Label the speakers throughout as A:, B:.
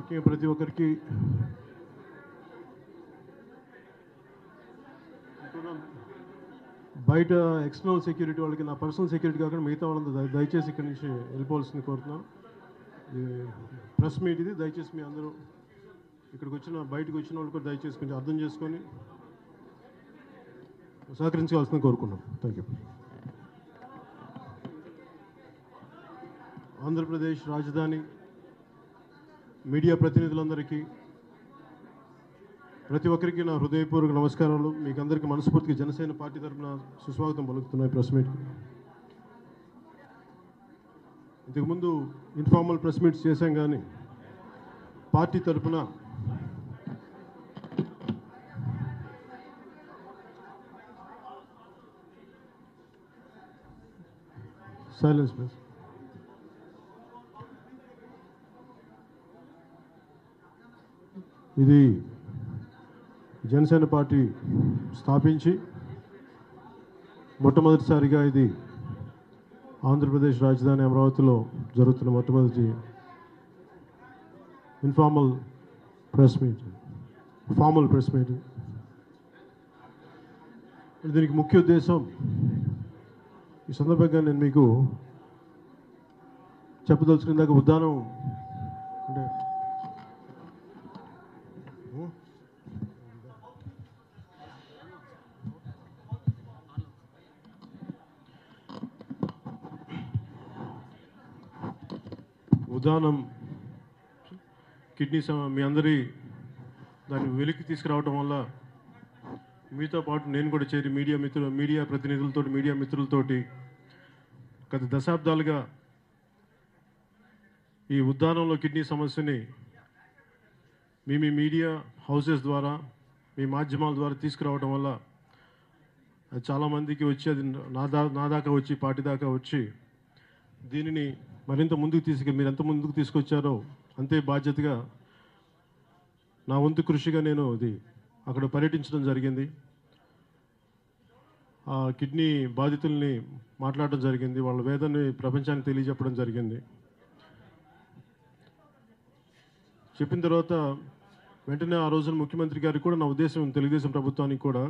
A: ముఖ్యంగా ప్రతి ఒక్కరికి బయట ఎక్స్టర్నల్ సెక్యూరిటీ వాళ్ళకి నా పర్సనల్ సెక్యూరిటీ కాకుండా మిగతా వాళ్ళంతా దయచేసి ఇక్కడి నుంచి వెళ్ళిపోవాల్సింది కోరుతున్నాను. ప్రెస్ మీట్ ఇది, దయచేసి మీ అందరూ ఇక్కడికి వచ్చిన బయటకు వచ్చిన వాళ్ళు కూడా దయచేసి కొంచెం అర్థం చేసుకొని సహకరించవలసింది కోరుకున్నాం. Thank you. ఆంధ్రప్రదేశ్ రాజధాని మీడియా ప్రతినిధులందరికీ, ప్రతి ఒక్కరికి నా హృదయపూర్వక నమస్కారాలు. మీకు అందరికీ మనస్ఫూర్తిగా జనసేన పార్టీ తరఫున సుస్వాగతం పలుకుతున్నాయి ప్రెస్ మీట్కి. ఇంతకుముందు ఇన్ఫార్మల్ ప్రెస్ మీట్స్ చేశాం, కానీ పార్టీ తరఫున సైలెన్స్ ప్లీజ్. ఇది జనసేన పార్టీ స్థాపించి మొట్టమొదటిసారిగా ఇది ఆంధ్రప్రదేశ్ రాజధాని అమరావతిలో జరుగుతున్న మొట్టమొదటి informal press meet, formal press meet. దీనికి ముఖ్య ఉద్దేశం, ఈ సందర్భంగా నేను మీకు చెప్పదలుచుకునేదాకా ఉద్దానం అంటే ఉదాహరణ కిడ్నీ మీ అందరి దాన్ని వెలికి తీసుకురావడం వల్ల మీతో పాటు నేను కూడా చేరి మీడియా ప్రతినిధులతో, మీడియా మిత్రులతోటి గత దశాబ్దాలుగా ఈ ఉద్దానంలో కిడ్నీ సమస్యని మీ మీడియా హౌసెస్ ద్వారా, మీ మాధ్యమాల ద్వారా తీసుకురావడం వల్ల అది చాలామందికి వచ్చి, అది నా దాకా వచ్చి, పార్టీ దాకా వచ్చి దీనిని మరింత ముందుకు మీరు ఎంత ముందుకు తీసుకొచ్చారో అంతే బాధ్యతగా నా వంతు కృషిగా నేను ఇది అక్కడ పర్యటించడం జరిగింది. ఆ కిడ్నీ బాధితుల్ని మాట్లాడడం జరిగింది, వాళ్ళ వేదనని ప్రపంచానికి తెలియజెప్పడం జరిగింది. చెప్పిన తర్వాత వెంటనే ఆ రోజున ముఖ్యమంత్రి గారికి కూడా నా ఉద్దేశం, తెలుగుదేశం ప్రభుత్వానికి కూడా,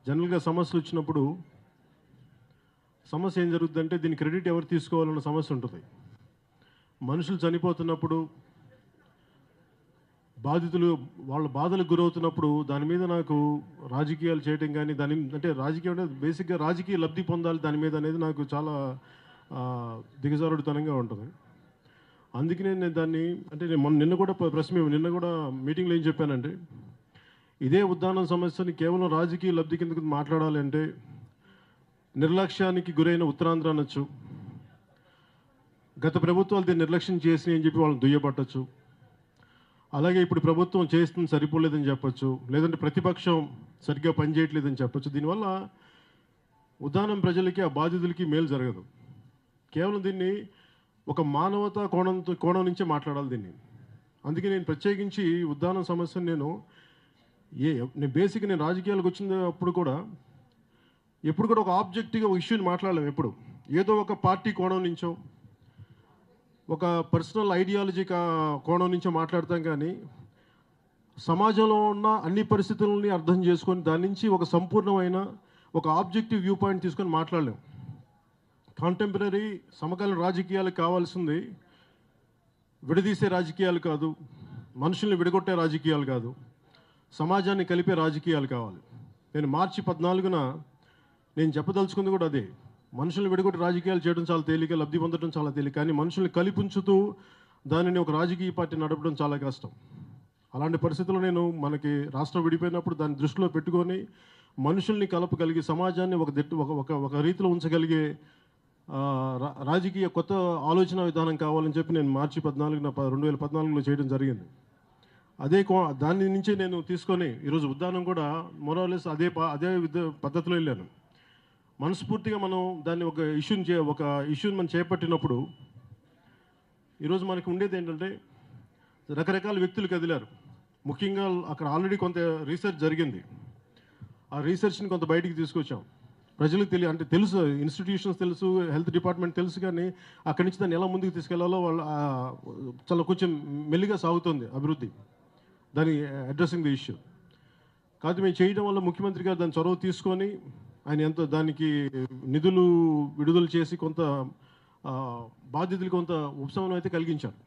A: జనరల్గా సమస్యలు వచ్చినప్పుడు సమస్య ఏం జరుగుతుందంటే దీని క్రెడిట్ ఎవరు తీసుకోవాలన్న సమస్య ఉంటుంది. మనుషులు చనిపోతున్నప్పుడు, బాధితులు వాళ్ళ బాధలకు గురవుతున్నప్పుడు దాని మీద నాకు రాజకీయాలు చేయడం కానీ, అంటే రాజకీయం అంటే బేసిక్గా రాజకీయ లబ్ధి పొందాలి దాని మీద అనేది నాకు చాలా దిగజారుడుతనంగా ఉంటుంది. అందుకనే నేను దాన్ని, అంటే నేను నిన్న కూడా మీటింగ్లో ఏం చెప్పానంటే, ఇదే ఉద్దానం సమస్యని కేవలం రాజకీయ లబ్ధి కిందకు మాట్లాడాలి అంటే నిర్లక్ష్యానికి గురైన ఉత్తరాంధ్ర అనొచ్చు, గత ప్రభుత్వాలు దీన్ని నిర్లక్ష్యం చేసినాయి అని చెప్పి వాళ్ళని దుయ్యబట్టచ్చు, అలాగే ఇప్పుడు ప్రభుత్వం చేస్తుంది సరిపోలేదని చెప్పచ్చు, లేదంటే ప్రతిపక్షం సరిగ్గా పనిచేయట్లేదని చెప్పచ్చు. దీనివల్ల ఉద్దానం ప్రజలకి, ఆ బాధితులకి మేలు జరగదు. కేవలం దీన్ని ఒక మానవతా కోణం నుంచే మాట్లాడాలి దీన్ని. అందుకే నేను ప్రత్యేకించి ఉద్దానం సమస్యను నేను బేసిక్గా నేను రాజకీయాలకు వచ్చినప్పుడు కూడా ఎప్పుడు కూడా ఒక ఆబ్జెక్టివ్గా ఒక ఇష్యూని మాట్లాడలేము. ఎప్పుడు ఏదో ఒక పార్టీ కోణం నుంచో, ఒక పర్సనల్ ఐడియాలజీ కోణం నుంచో మాట్లాడతాం, కానీ సమాజంలో ఉన్న అన్ని పరిస్థితులని అర్థం చేసుకొని దాని నుంచి ఒక సంపూర్ణమైన ఒక ఆబ్జెక్టివ్ వ్యూ పాయింట్ తీసుకొని మాట్లాడలేము. కాంటెంపరీ సమకాలీన రాజకీయాలకు కావాల్సింది విడదీసే రాజకీయాలు కాదు, మనుషుల్ని విడగొట్టే రాజకీయాలు కాదు, సమాజాన్ని కలిపే రాజకీయాలు కావాలి. నేను మార్చి 14న నేను చెప్పదలుచుకుంది కూడా అదే. మనుషుల్ని విడగొట్టి రాజకీయాలు చేయడం చాలా తేలిక, లబ్ధి పొందడం చాలా తేలిక, కానీ మనుషుల్ని కలిపుంచుతూ దానిని ఒక రాజకీయ పార్టీ నడపడం చాలా కష్టం. అలాంటి పరిస్థితుల్లో నేను మనకి రాష్ట్రం విడిపోయినప్పుడు దాన్ని దృష్టిలో పెట్టుకొని మనుషుల్ని కలపగలిగి సమాజాన్ని ఒక రీతిలో ఉంచగలిగే రాజకీయ కొత్త ఆలోచన విధానం కావాలని చెప్పి నేను మార్చి 2014లో చేయడం జరిగింది. దాని నుంచి నేను తీసుకొని ఈరోజు ఉద్దానం కూడా మొరాలెస్ అదే పద్ధతిలో వెళ్ళాను. మనస్ఫూర్తిగా మనం దాన్ని ఒక ఇష్యూని మనం చేపట్టినప్పుడు ఈరోజు మనకు ఉండేది ఏంటంటే, రకరకాల వ్యక్తులు కదిలారు. ముఖ్యంగా అక్కడ ఆల్రెడీ కొంత రీసెర్చ్ జరిగింది, ఆ రీసెర్చ్ని కొంత బయటికి తీసుకొచ్చాం. ప్రజలకు అంటే తెలుసు, ఇన్స్టిట్యూషన్స్ తెలుసు, హెల్త్ డిపార్ట్మెంట్ తెలుసు, కానీ అక్కడి నుంచి దాన్ని ఎలా ముందుకు తీసుకెళ్లాలో వాళ్ళు చాలా కొంచెం మెల్లిగా సాగుతుంది అభివృద్ధి, దాని అడ్రస్సింగ్ ది ఇష్యూ. కాదు మేము చేయడం వల్ల ముఖ్యమంత్రి గారు దాని చొరవ తీసుకొని ఆయన దానికి నిధులు విడుదల చేసి కొంత బాధ్యతలు కొంత ఉపశమనం అయితే కలిగించారు.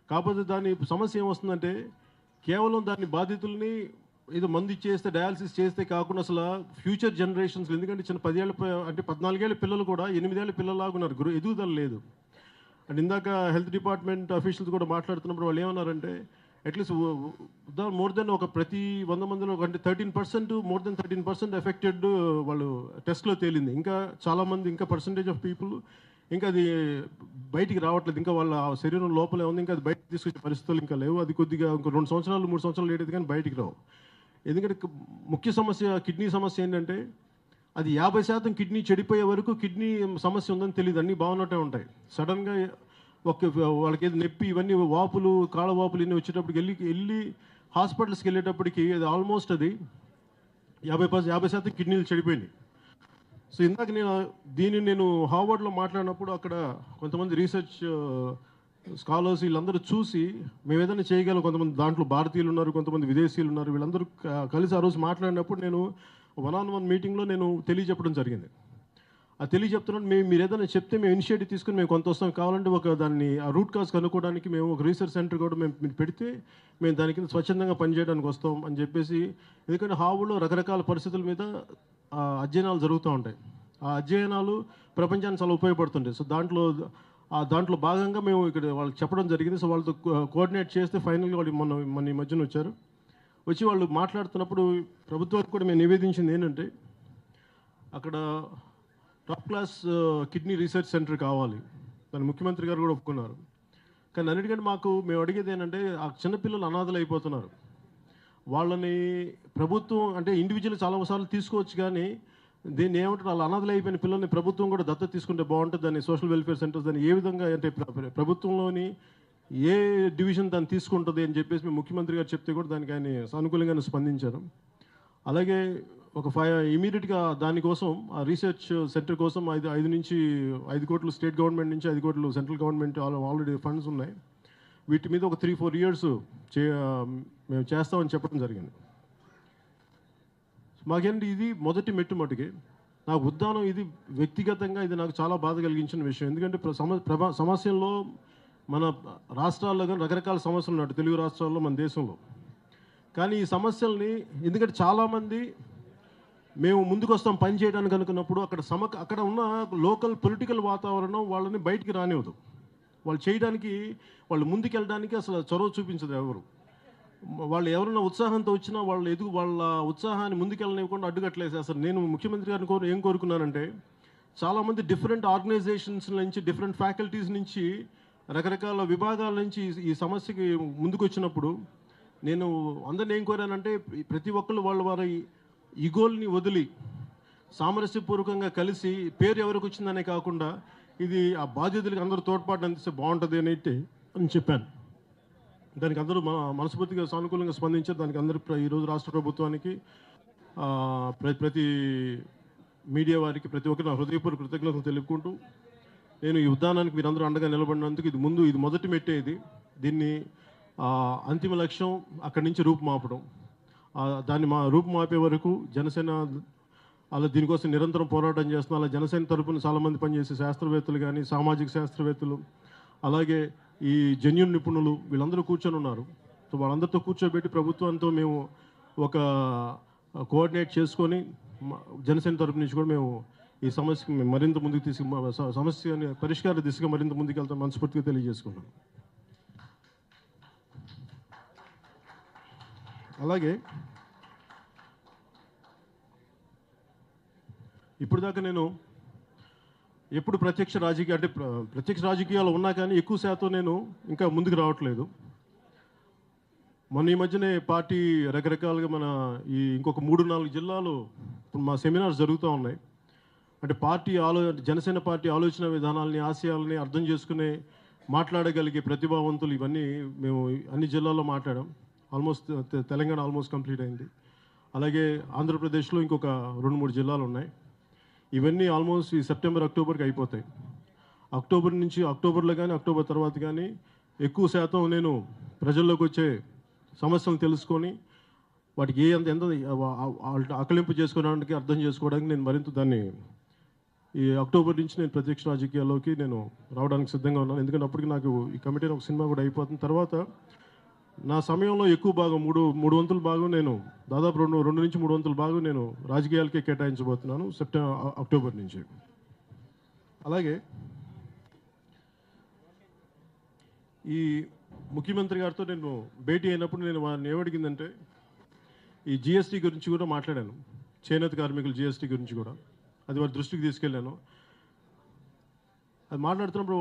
A: కాకపోతే దాని సమస్య ఏమొస్తుందంటే కేవలం దాని బాధ్యతల్ని ఏదో మందు ఇచ్చేస్తే, డయాలసిస్ చేస్తే కాకుండా అసలు ఫ్యూచర్ జనరేషన్స్, ఎందుకంటే చిన్న 10 ఏళ్ళ అంటే 14 ఏళ్ళ పిల్లలు కూడా 8 ఏళ్ళ పిల్లలాగా ఉన్నారు, ఎదుగుదల లేదు. అండ్ ఇందాక హెల్త్ డిపార్ట్మెంట్ అఫీషియల్స్ కూడా మాట్లాడుతున్నప్పుడు వాళ్ళు ఏమన్నారంటే అట్లీస్ట్ మోర్ దెన్ ప్రతి 100 మందిలో అంటే 13%, మోర్ దెన్ 13% ఎఫెక్టెడ్ వాళ్ళు టెస్ట్లో తేలింది. ఇంకా చాలామంది, ఇంకా పర్సంటేజ్ ఆఫ్ పీపుల్ ఇంకా అది బయటికి రావట్లేదు, ఇంకా వాళ్ళ శరీరం లోపలే ఉంది, ఇంకా అది బయటకు తీసుకొచ్చే పరిస్థితులు ఇంకా లేవు. అది కొద్దిగా ఇంకో 2 సంవత్సరాలు 3 సంవత్సరాలు లేట్ అయితే కానీ బయటికి రావు. ఎందుకంటే ముఖ్య సమస్య కిడ్నీ సమస్య ఏంటంటే అది 50% కిడ్నీ చెడిపోయే వరకు కిడ్నీ సమస్య ఉందని తెలియదు, అన్నీ బాగున్నట్టే ఉంటాయి. సడన్గా వాళ్ళకి ఏది నొప్పి, ఇవన్నీ వాపులు, కాళ్ళ వాపులు ఇన్ని వచ్చేటప్పటికి వెళ్ళి హాస్పిటల్స్కి వెళ్ళేటప్పటికి అది ఆల్మోస్ట్ అది 50% కిడ్నీలు చెడిపోయినాయి. సో ఇందాక నేను హార్వర్డ్లో మాట్లాడినప్పుడు అక్కడ కొంతమంది రీసెర్చ్ స్కాలర్స్ వీళ్ళందరూ చూసి మేము ఏదైనా చేయగలం, కొంతమంది దాంట్లో భారతీయులు ఉన్నారు, కొంతమంది విదేశీయులు ఉన్నారు, వీళ్ళందరూ కలిసి ఆ రోజు మాట్లాడినప్పుడు నేను 1-on-1 మీటింగ్లో నేను తెలియజెప్పడం జరిగింది. ఆ తెలియజెప్తున్నాను, మీరు ఏదైనా చెప్తే మేము ఇనిషియేటివ్ తీసుకుని మేము కొంత వస్తాం, కావాలంటే దాన్ని ఆ రూట్ కాజ్ కనుక్కోవడానికి మేము ఒక రీసెర్చ్ సెంటర్ కూడా మేము పెడితే మేము దాని కింద స్వచ్ఛందంగా పనిచేయడానికి వస్తాం అని చెప్పేసి. ఎందుకంటే హార్వర్డ్లో రకరకాల పరిస్థితుల మీద అధ్యయనాలు జరుగుతూ ఉంటాయి. ఆ అధ్యయనాలు ప్రపంచానికి చాలా ఉపయోగపడుతుంటాయి. సో దాంట్లో భాగంగా మేము ఇక్కడ వాళ్ళకి చెప్పడం జరిగింది. సో వాళ్ళతో కోఆర్డినేట్ చేస్తే ఫైనల్గా వాళ్ళు మన ఈ మధ్యన వచ్చి వాళ్ళు మాట్లాడుతున్నప్పుడు ప్రభుత్వానికి కూడా మేము నివేదించింది ఏంటంటే అక్కడ top class kidney research centre కావాలి, దాన్ని ముఖ్యమంత్రి గారు కూడా ఒప్పుకున్నారు. కానీ అన్నిటికంటే మేము అడిగేది ఏంటంటే ఆ చిన్నపిల్లలు అనాథలు అయిపోతున్నారు, వాళ్ళని ప్రభుత్వం అంటే ఇండివిజువల్ చాలాసార్లు తీసుకోవచ్చు, కానీ దీన్ని ఏమంటారు, వాళ్ళ అనాథలు అయిపోయిన పిల్లల్ని ప్రభుత్వం కూడా దత్తత తీసుకుంటే బాగుంటుంది. దాన్ని సోషల్ వెల్ఫేర్ సెంటర్స్ దాన్ని ఏ విధంగా అంటే ప్రభుత్వంలోని ఏ డివిజన్ దాన్ని తీసుకుంటుంది అని చెప్పేసి మేము ముఖ్యమంత్రి గారు చెప్తే కూడా దానికి ఆయన సానుకూలంగానే స్పందించారు. అలాగే ఇమీడియట్గా దానికోసం ఆ రీసెర్చ్ సెంటర్ కోసం 5 కోట్లు స్టేట్ గవర్నమెంట్ నుంచి 5 కోట్లు సెంట్రల్ గవర్నమెంట్ ఆల్రెడీ ఫండ్స్ ఉన్నాయి. వీటి మీద ఒక 3-4 ఇయర్స్ మేము చేస్తామని చెప్పడం జరిగింది. మాకేంటి ఇది మొదటి మెట్టుమటుకి నాకు ఉద్దానం ఇది వ్యక్తిగతంగా ఇది నాకు చాలా బాధ కలిగించిన విషయం. ఎందుకంటే సమస్యల్లో మన రాష్ట్రాల్లో కానీ రకరకాల సమస్యలు ఉన్నాయి, తెలుగు రాష్ట్రాల్లో, మన దేశంలో. కానీ ఈ సమస్యల్ని ఎందుకంటే చాలామంది మేము ముందుకు వస్తాం పని చేయడానికి అనుకున్నప్పుడు అక్కడ ఉన్న లోకల్ పొలిటికల్ వాతావరణం వాళ్ళని బయటికి రానివ్వదు, వాళ్ళు చేయడానికి, వాళ్ళు ముందుకెళ్ళడానికి అసలు చొరవ చూపించదు ఎవరు. వాళ్ళు ఎవరైనా ఉత్సాహంతో వచ్చినా వాళ్ళ ఉత్సాహాన్ని ముందుకెళ్ళనివ్వకుండా అడ్డుకట్లేసి. అసలు నేను ముఖ్యమంత్రి గారిని ఏం కోరుకున్నానంటే చాలామంది డిఫరెంట్ ఆర్గనైజేషన్స్ నుంచి, డిఫరెంట్ ఫ్యాకల్టీస్ నుంచి, రకరకాల విభాగాల నుంచి ఈ సమస్యకి ముందుకు వచ్చినప్పుడు నేను అందరిని ఏం కోరానంటే ప్రతి ఒక్కళ్ళు వారి ఈగోల్ని వదిలి సామరస్యపూర్వకంగా కలిసి పేరు ఎవరికి వచ్చిందనే కాకుండా ఇది ఆ బాధ్యతలకు అందరూ తోడ్పాటు అందిస్తే బాగుంటుంది అని చెప్పాను. దానికి అందరూ మనస్ఫూర్తిగా సానుకూలంగా స్పందించారు. దానికి అందరూ ఈరోజు రాష్ట్ర ప్రభుత్వానికి, ప్రతి మీడియా వారికి, ప్రతి ఒక్కరి నా హృదయపూర్వక కృతజ్ఞతలు తెలుపుకుంటూ నేను ఈ ఉద్దానానికి మీరందరూ అండగా నిలబడినందుకు ఇది మొదటి మెట్టే. దీన్ని అంతిమ లక్ష్యం అక్కడి నుంచి రూపుమాపడం. దాన్ని రూపుమాపే వరకు జనసేన అలా దీనికోసం నిరంతరం పోరాటం చేస్తున్నాం. అలా జనసేన తరపున చాలామంది పనిచేసే శాస్త్రవేత్తలు కానీ, సామాజిక శాస్త్రవేత్తలు, అలాగే ఈ జన్యున్ నిపుణులు వీళ్ళందరూ కూర్చొని ఉన్నారు. సో వాళ్ళందరితో కూర్చోబెట్టి ప్రభుత్వంతో మేము ఒక కోఆర్డినేట్ చేసుకొని జనసేన తరపు నుంచి కూడా మేము ఈ సమస్యకి మరింత ముందుకు సమస్యని పరిష్కార దిశగా మరింత ముందుకెళ్తాం మనస్ఫూర్తిగా తెలియజేసుకున్నాం. అలాగే ఇప్పుడు దాకా నేను ఎప్పుడు ప్రత్యక్ష రాజకీయాలు ఉన్నా కానీ ఎక్కువ శాతం నేను ఇంకా ముందుకు రావట్లేదు. మొన్న ఈ మధ్యనే పార్టీ రకరకాలుగా ఇంకొక 3-4 జిల్లాలు ఇప్పుడు మా సెమినార్స్ జరుగుతూ ఉన్నాయి. అంటే జనసేన పార్టీ ఆలోచన విధానాలని, ఆశయాలని అర్థం చేసుకునే మాట్లాడగలిగే ప్రతిభావంతులు ఇవన్నీ మేము అన్ని జిల్లాల్లో మాట్లాడాం. ఆల్మోస్ట్ తెలంగాణ ఆల్మోస్ట్ కంప్లీట్ అయింది. అలాగే ఆంధ్రప్రదేశ్లో ఇంకొక 2-3 జిల్లాలు ఉన్నాయి. ఇవన్నీ ఆల్మోస్ట్ ఈ సెప్టెంబర్ అక్టోబర్కి అయిపోతాయి. అక్టోబర్ నుంచి అక్టోబర్లో కానీ అక్టోబర్ తర్వాత కానీ ఎక్కువ శాతం నేను ప్రజల్లోకి వచ్చే సమస్యలను తెలుసుకొని వాటికి ఎంత ఆకలింపు చేసుకోవడానికి అర్థం చేసుకోవడానికి నేను మరింత దాన్ని ఈ అక్టోబర్ నుంచి నేను ప్రత్యక్ష రాజకీయాల్లోకి నేను రావడానికి సిద్ధంగా ఉన్నాను. ఎందుకంటే అప్పటికి నాకు ఈ కమిటీ ఒక సినిమా కూడా అయిపోతుంది. తర్వాత నా సమయంలో ఎక్కువ భాగం మూడు వంతుల భాగం నేను దాదాపు 2 నుంచి 3 వంతుల భాగం నేను రాజకీయాలకే కేటాయించబోతున్నాను అక్టోబర్ నుంచి. అలాగే ఈ ముఖ్యమంత్రి గారితో నేను భేటీ అయినప్పుడు నేను వారిని ఏమడిగిందంటే ఈ జిఎస్టీ గురించి కూడా మాట్లాడాను. చేనేత కార్మికుల జిఎస్టీ గురించి కూడా అది వారి దృష్టికి తీసుకెళ్ళాను. అది మాట్లాడుతున్నప్పుడు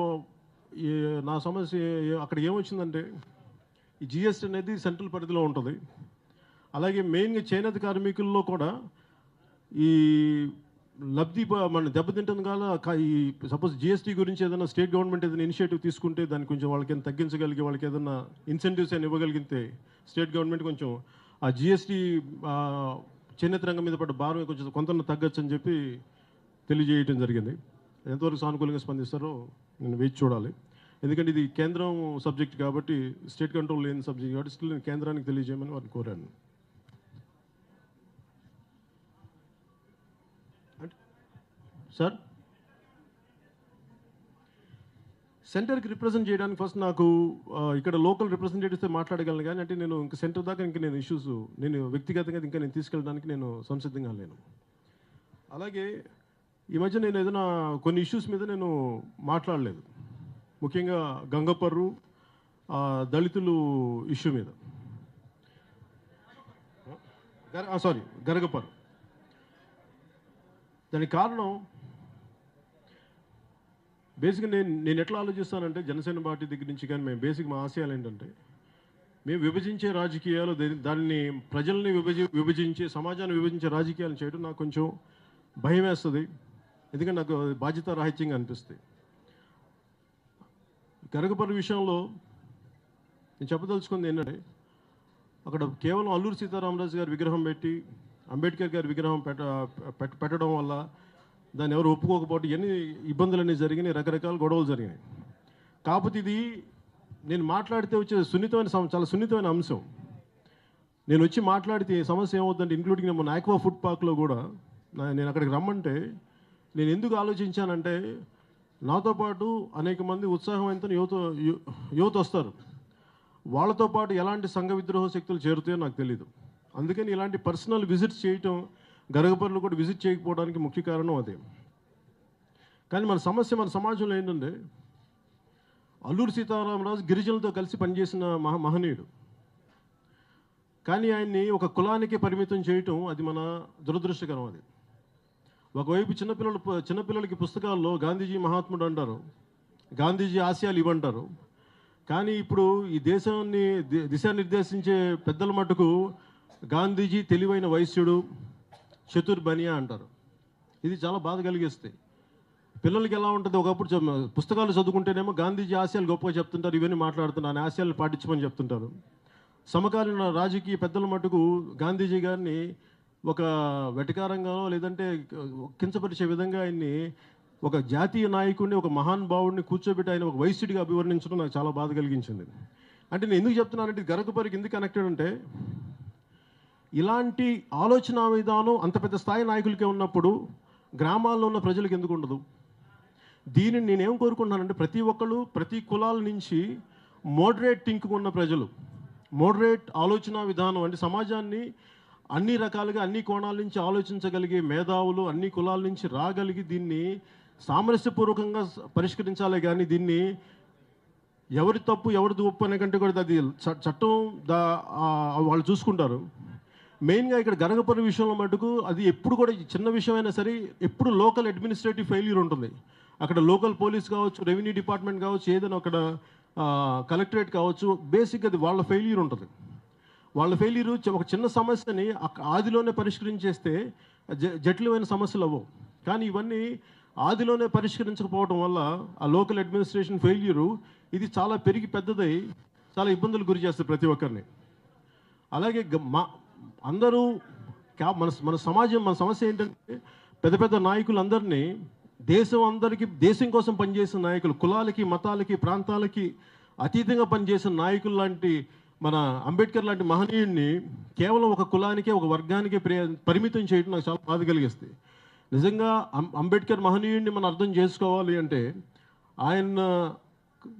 A: నా సమస్య అక్కడ ఏమొచ్చిందంటే ఈ జిఎస్టీ అనేది సెంట్రల్ పరిధిలో ఉంటుంది. అలాగే మెయిన్గా చేనేత కార్మికుల్లో కూడా ఈ లబ్ధి మన దెబ్బతింటుంది కాదా ఈ సపోజ్ జిఎస్టీ గురించి ఏదైనా స్టేట్ గవర్నమెంట్ ఏదైనా ఇనిషియేటివ్ తీసుకుంటే దాన్ని కొంచెం వాళ్ళకి ఏదైనా తగ్గించగలిగి వాళ్ళకి ఏదైనా ఇన్సెంటివ్స్ అని ఇవ్వగలిగితే స్టేట్ గవర్నమెంట్ కొంచెం ఆ జిఎస్టీ చేనేత రంగం మీద పడ్డ భారం కొంచెం కొంత తగ్గచ్చు అని చెప్పి తెలియజేయడం జరిగింది. ఎంతవరకు సానుకూలంగా స్పందిస్తారో నేను వేచి చూడాలి. ఎందుకంటే ఇది కేంద్రం సబ్జెక్ట్ కాబట్టి స్టేట్ కంట్రోల్ లేని సబ్జెక్ట్ కాబట్టి స్టిల్ నేను కేంద్రానికి తెలియజేయమని వారిని కోరాను. సార్ సెంటర్కి రిప్రజెంట్ చేయడానికి ఫస్ట్ నాకు ఇక్కడ లోకల్ రిప్రజెంటేటివ్స్తో మాట్లాడగలను, కానీ అంటే నేను ఇంకా సెంటర్ దాకా ఇంకా నేను ఇష్యూస్ నేను వ్యక్తిగతంగా ఇంకా నేను తీసుకెళ్ళడానికి నేను సంసిద్ధంగా లేను. అలాగే ఈ మధ్య నేను ఏదైనా కొన్ని ఇష్యూస్ మీద నేను మాట్లాడలేదు, ముఖ్యంగా గంగపర్రు దళితులు ఇష్యూ మీద గరగపర్రు. దానికి కారణం బేసిక్గా నేను ఎట్లా ఆలోచిస్తానంటే జనసేన పార్టీ దగ్గర నుంచి కానీ మేము బేసిక్ మా ఆశయాలు ఏంటంటే మేము విభజించే రాజకీయాలు దాన్ని ప్రజల్ని విభజించే సమాజాన్ని విభజించే రాజకీయాలు చేయడం నాకు కొంచెం భయం వేస్తుంది. ఎందుకంటే నాకు బాధ్యత రాహిత్యంగా అనిపిస్తుంది. గరగపర్రు విషయంలో నేను చెప్పదలుచుకుంది ఏంటంటే అక్కడ కేవలం అల్లూరి సీతారామరాజు గారి విగ్రహం పెట్టి అంబేద్కర్ గారి విగ్రహం పెట్టడం వల్ల దాన్ని ఎవరు ఒప్పుకోకపోవడం ఎన్ని ఇబ్బందులన్నీ జరిగినాయి, రకరకాల గొడవలు జరిగినాయి. కాకపోతే ఇది నేను మాట్లాడితే వచ్చే చాలా సున్నితమైన అంశం. నేను వచ్చి మాట్లాడితే సమస్య ఏమవుతుందంటే ఇంక్లూడింగ్ మన ఆక్వా ఫుడ్ పార్క్లో కూడా నేను అక్కడికి రమ్మంటే నేను ఎందుకు ఆలోచించానంటే నాతో పాటు అనేక మంది ఉత్సాహవంతుల యువత వస్తారు, వాళ్ళతో పాటు ఎలాంటి సంఘ విద్రోహ శక్తులు చేరుతాయో నాకు తెలీదు. అందుకని ఇలాంటి పర్సనల్ విజిట్స్ చేయటం గరగపర్రులు కూడా విజిట్ చేయకపోవడానికి ముఖ్య కారణం అదే. కానీ మన సమాజంలో ఏంటంటే అల్లూరి సీతారామరాజు గిరిజనులతో కలిసి పనిచేసిన మహనీయుడు, కానీ ఆయన్ని ఒక కులానికి పరిమితం చేయటం అది మన దురదృష్టకరం. అది ఒకవైపు చిన్నపిల్లలకి పుస్తకాల్లో గాంధీజీ మహాత్ముడు అంటారు, గాంధీజీ ఆశయాలు ఇవ్వంటారు, కానీ ఇప్పుడు ఈ దేశాన్ని దిశానిర్దేశించే పెద్దల మటుకు గాంధీజీ తెలివైన వైశ్యుడు, చతుర్బనియా అంటారు. ఇది చాలా బాధ కలిగిస్తాయి. పిల్లలకి ఎలా ఉంటుంది, ఒకప్పుడు పుస్తకాలు చదువుకుంటేనేమో గాంధీజీ ఆశయాలు గొప్పగా చెప్తుంటారు, ఇవన్నీ మాట్లాడుతున్నారు, ఆ ఆశయాలు పాటించమని చెప్తుంటారు. సమకాలీన రాజకీయ పెద్దల మటుకు గాంధీజీ గారిని ఒక వెటకారంగానో లేదంటే కించపరిచే విధంగా ఆయన్ని ఒక జాతీయ నాయకుడిని, ఒక మహానుభావుడిని కూర్చోబెట్టి ఆయన ఒక వైశ్యుడిగా అభివర్ణించడం నాకు చాలా బాధ కలిగించింది. అంటే నేను ఎందుకు చెప్తున్నానంటే గరగపర్రుకి ఎందుకు కనెక్టెడ్ అంటే ఇలాంటి ఆలోచన విధానం అంత పెద్ద స్థాయి నాయకులకే ఉన్నప్పుడు గ్రామాల్లో ఉన్న ప్రజలకు ఎందుకు ఉండదు? దీనిని నేనేం కోరుకుంటున్నానంటే ప్రతి ఒక్కళ్ళు ప్రతి కులాల నుంచి మోడరేట్ థింకింగ్ ఉన్న ప్రజలు, మోడరేట్ ఆలోచన విధానం అంటే సమాజాన్ని అన్ని రకాలుగా అన్ని కోణాల నుంచి ఆలోచించగలిగే మేధావులు అన్ని కులాల నుంచి రాగలిగి దీన్ని సామరస్యపూర్వకంగా పరిష్కరించాలి. కానీ దీన్ని ఎవరి తప్పు ఎవరిది ఒప్పు అనే కంటే కూడా అది చట్టం వాళ్ళు చూసుకుంటారు. మెయిన్గా ఇక్కడ గరగపర్రు విషయంలో మటుకు అది ఎప్పుడు కూడా చిన్న విషయమైనా సరే ఎప్పుడు లోకల్ అడ్మినిస్ట్రేటివ్ ఫెయిల్యూర్ ఉంటుంది. అక్కడ లోకల్ పోలీస్ కావచ్చు, రెవెన్యూ డిపార్ట్మెంట్ కావచ్చు, ఏదైనా అక్కడ కలెక్టరేట్ కావచ్చు, బేసిక్గా అది వాళ్ళ ఫెయిల్యూర్ ఉంటుంది. వాళ్ళ ఫెయిల్యూర్ ఒక చిన్న సమస్యని ఆదిలోనే పరిష్కరించేస్తే జటిలమైన సమస్యలు అవ్వవు. కానీ ఇవన్నీ ఆదిలోనే పరిష్కరించకపోవడం వల్ల ఆ లోకల్ అడ్మినిస్ట్రేషన్ ఫెయిల్యూరు ఇది చాలా పెరిగి పెద్దదై చాలా ఇబ్బందులు గురి చేస్తుంది ప్రతి ఒక్కరిని. అలాగే అందరూ మన సమాజం మన సమస్య ఏంటంటే పెద్ద పెద్ద నాయకులందరినీ దేశం కోసం పనిచేసిన నాయకులు, కులాలకి, మతాలకి, ప్రాంతాలకి అతీతంగా పనిచేసిన నాయకులు లాంటి మన అంబేద్కర్ లాంటి మహనీయుడిని కేవలం ఒక కులానికే, ఒక వర్గానికే పరిమితం చేయడం నాకు చాలా బాధ కలిగిస్తుంది. నిజంగా అంబేద్కర్ మహనీయుడిని మనం అర్థం చేసుకోవాలి అంటే ఆయన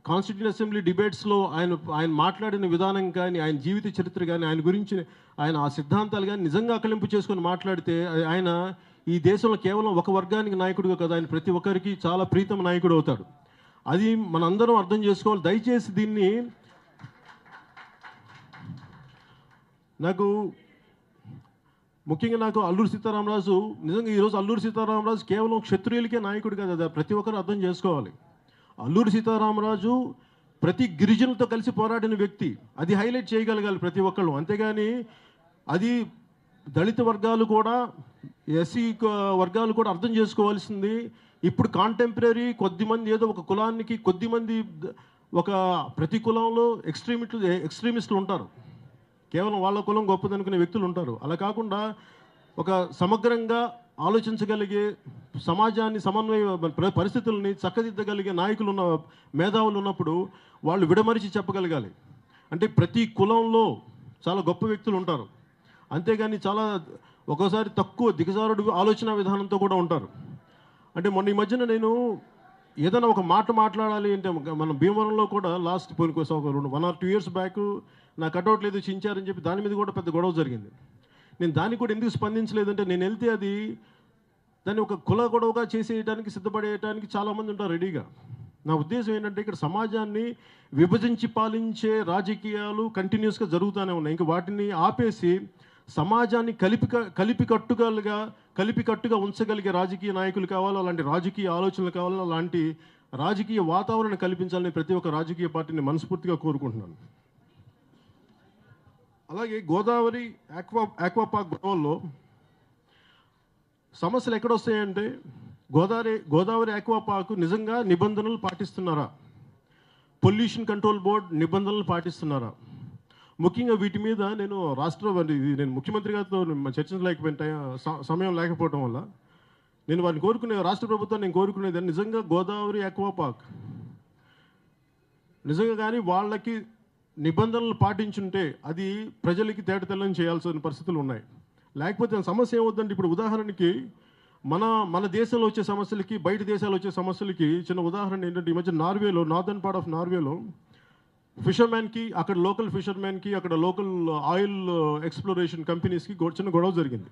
A: కాన్స్టిట్యూషన్ అసెంబ్లీ డిబేట్స్లో ఆయన మాట్లాడిన విధానం కానీ, ఆయన జీవిత చరిత్ర కానీ, ఆయన గురించి ఆయన ఆ సిద్ధాంతాలు కానీ నిజంగా అకలింపు చేసుకొని మాట్లాడితే ఆయన ఈ దేశంలో కేవలం ఒక వర్గానికి నాయకుడిగా కదా, ఆయన ప్రతి ఒక్కరికి చాలా ప్రీతమ నాయకుడు అవుతాడు. అది మనందరం అర్థం చేసుకోవాలి. దయచేసి దీన్ని ముఖ్యంగా నాకు అల్లూరి సీతారామరాజు, నిజంగా ఈరోజు అల్లూరి సీతారామరాజు కేవలం క్షత్రియులకే నాయకుడు కాదు, అది ప్రతి ఒక్కరు అర్థం చేసుకోవాలి. అల్లూరి సీతారామరాజు ప్రతి గిరిజనులతో కలిసి పోరాడిన వ్యక్తి, అది హైలైట్ చేయగలగాలి ప్రతి ఒక్కళ్ళు. అంతేగాని అది దళిత వర్గాలు కూడా, ఎస్సీ వర్గాలు కూడా అర్థం చేసుకోవాల్సింది. ఇప్పుడు కాంటెంపరీ కొద్దిమంది ఏదో ఒక కులానికి కొద్దిమంది ప్రతి కులంలో ఎక్స్ట్రీమిస్టులు ఉంటారు, కేవలం వాళ్ళ కులం గొప్పదనుకునే వ్యక్తులు ఉంటారు. అలా కాకుండా ఒక సమగ్రంగా ఆలోచించగలిగే, సమాజాన్ని పరిస్థితుల్ని చక్కదిద్దగలిగే నాయకులు మేధావులు ఉన్నప్పుడు వాళ్ళు విడమరిచి చెప్పగలగాలి. అంటే ప్రతి కులంలో చాలా గొప్ప వ్యక్తులు ఉంటారు, అంతేగాని చాలా ఒక్కోసారి తక్కువ దిగజారుడు ఆలోచన విధానంతో కూడా ఉంటారు. అంటే మొన్న ఈ మధ్యన నేను ఏదైనా ఒక మాట మాట్లాడాలి అంటే, మన భీమవరంలో కూడా లాస్ట్ 1 or 2 years బ్యాక్ నా కటౌట్ లేదు చించారని చెప్పి దాని మీద కూడా పెద్ద గొడవ జరిగింది. నేను దానికి కూడా ఎందుకు స్పందించలేదంటే, నేను వెళ్తే దాన్ని ఒక కుల గొడవగా చేసేయడానికి సిద్ధపడేయడానికి చాలామంది ఉంటారు రెడీగా. నా ఉద్దేశం ఏంటంటే, ఇక్కడ సమాజాన్ని విభజించి పాలించే రాజకీయాలు కంటిన్యూస్గా జరుగుతూనే ఉన్నాయి. ఇంక వాటిని ఆపేసి సమాజాన్ని కలిపికట్టుగా ఉంచగలిగే రాజకీయ నాయకులు కావాలి, అలాంటి రాజకీయ ఆలోచనలు కావాలి, అలాంటి రాజకీయ వాతావరణం కల్పించాలని ప్రతి ఒక్క రాజకీయ పార్టీని మనస్ఫూర్తిగా కోరుకుంటున్నాను. అలాగే గోదావరి ఆక్వాపార్క్ గొడవల్లో సమస్యలు ఎక్కడొస్తాయంటే, గోదావరి ఆక్వాపార్క్ నిజంగా నిబంధనలు పాటిస్తున్నారా, పొల్యూషన్ కంట్రోల్ బోర్డ్ నిబంధనలు పాటిస్తున్నారా? ముఖ్యంగా వీటి మీద నేను ముఖ్యమంత్రి గారితో చర్చించలేకపోయిన సమయం లేకపోవడం వల్ల నేను వారిని రాష్ట్ర ప్రభుత్వాన్ని నేను కోరుకునేది నిజంగా గోదావరి ఆక్వాపార్క్ నిజంగా కానీ వాళ్ళకి నిబంధనలు పాటించుంటే అది ప్రజలకి తేటతెల్లని చేయాల్సిన పరిస్థితులు ఉన్నాయి. లేకపోతే సమస్య ఏమవుతుందంటే, ఇప్పుడు ఉదాహరణకి మన దేశంలో వచ్చే సమస్యలకి బయట దేశాలు వచ్చే సమస్యలకి చిన్న ఉదాహరణ ఏంటంటే, ఈ మధ్య నార్వేలో, నార్దర్న్ పార్ట్ ఆఫ్ నార్వేలో ఫిషర్మ్యాన్కి, అక్కడ లోకల్ ఫిషర్మ్యాన్కి, అక్కడ లోకల్ ఆయిల్ ఎక్స్ప్లోరేషన్ కంపెనీస్కి చిన్న గొడవ జరిగింది.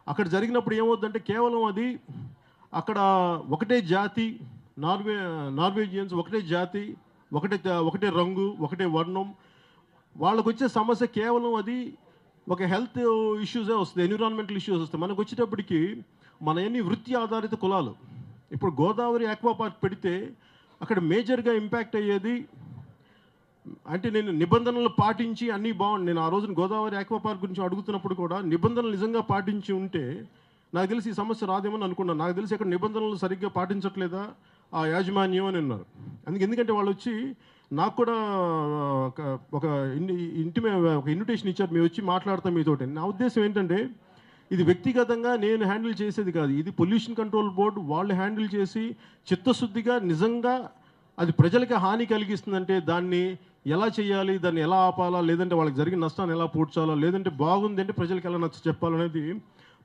A: అక్కడ జరిగినప్పుడు ఏమవుతుందంటే, కేవలం అది అక్కడ ఒకటే జాతి, నార్వేజియన్స్ ఒకటే జాతి, ఒకటే రంగు, ఒకటే వర్ణం, వాళ్ళకు వచ్చే సమస్య కేవలం అది ఒక హెల్త్ ఇష్యూసే వస్తుంది, ఎన్విరాన్మెంటల్ ఇష్యూస్ వస్తాయి. మనకు వచ్చేటప్పటికి ఎన్ని వృత్తి ఆధారిత కులాలు. ఇప్పుడు గోదావరి ఆక్వాపార్క్ పెడితే అక్కడ మేజర్గా ఇంపాక్ట్ అయ్యేది అంటే, నేను నిబంధనలు పాటించి అన్నీ బాగుంది. నేను ఆ రోజున గోదావరి ఆక్వాపార్క్ గురించి అడుగుతున్నప్పుడు కూడా నిబంధనలు నిజంగా పాటించి ఉంటే నాకు తెలిసి ఈ సమస్య రాదేమని అనుకున్నాను. నాకు తెలిసి అక్కడ నిబంధనలు సరిగ్గా పాటించట్లేదా ఆ యాజమాన్యం అని అన్నారు. ఎందుకంటే వాళ్ళు వచ్చి నాకు కూడా ఒక ఇన్విటేషన్ ఇచ్చారు, మేము వచ్చి మాట్లాడతాం మీతోటి. నా ఉద్దేశం ఏంటంటే, ఇది వ్యక్తిగతంగా నేను హ్యాండిల్ చేసేది కాదు, ఇది పొల్యూషన్ కంట్రోల్ బోర్డు వాళ్ళు హ్యాండిల్ చేసి చిత్తశుద్ధిగా నిజంగా అది ప్రజలకి హాని కలిగిస్తుందంటే దాన్ని ఎలా చేయాలి, దాన్ని ఎలా ఆపాలా, లేదంటే వాళ్ళకి జరిగిన నష్టాన్ని ఎలా పూడ్చాలా, లేదంటే బాగుంది అంటే ప్రజలకు ఎలా నచ్చ చెప్పాలనేది